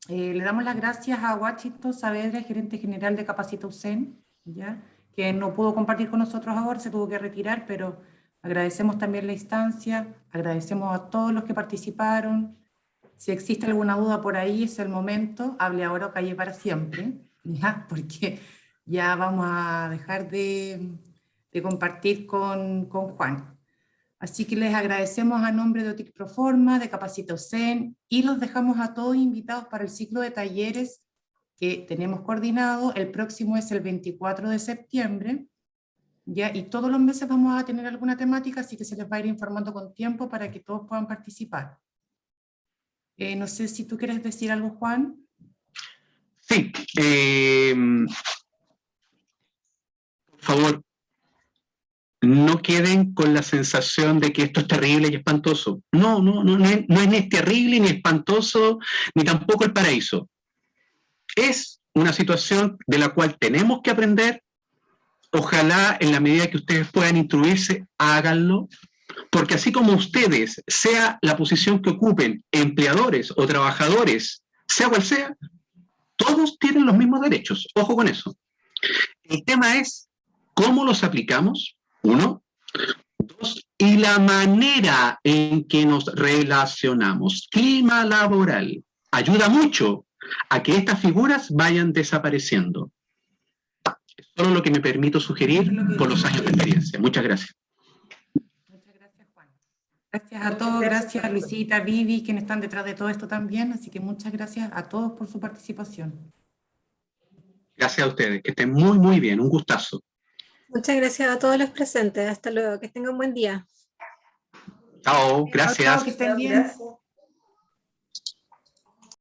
le damos las gracias a Washington Saavedra, gerente general de Capacita USEN, ¿ya? Que no pudo compartir con nosotros ahora, se tuvo que retirar, pero agradecemos también la instancia, agradecemos a todos los que participaron. Si existe alguna duda por ahí, es el momento, hable ahora o calle para siempre, ¿ya? Porque ya vamos a dejar de compartir con Juan. Así que les agradecemos a nombre de OTIC Proforma, de Capacita USEN, y los dejamos a todos invitados para el ciclo de talleres que tenemos coordinado. El próximo es el 24 de septiembre, ¿ya? Y todos los meses vamos a tener alguna temática, así que se les va a ir informando con tiempo para que todos puedan participar. No sé si tú quieres decir algo, Juan. Sí. Por favor, no queden con la sensación de que esto es terrible y espantoso. No es ni terrible, ni espantoso, ni tampoco el paraíso. Es una situación de la cual tenemos que aprender. Ojalá en la medida que ustedes puedan instruirse, háganlo, porque así como ustedes, sea la posición que ocupen, empleadores o trabajadores, sea cual sea, todos tienen los mismos derechos. Ojo con eso. El tema es cómo los aplicamos, uno. Dos, y la manera en que nos relacionamos. Clima laboral ayuda mucho a que estas figuras vayan desapareciendo. Es solo lo que me permito sugerir por los años de experiencia. Muchas gracias. Muchas gracias, Juan. Gracias a todos, gracias Luisita, Vivi, quienes están detrás de todo esto también. Así que muchas gracias a todos por su participación. Gracias a ustedes, que estén muy, muy bien. Un gustazo. Muchas gracias a todos los presentes. Hasta luego. Que tengan un buen día. Chao, Chao, gracias. que estén bien. Gracias.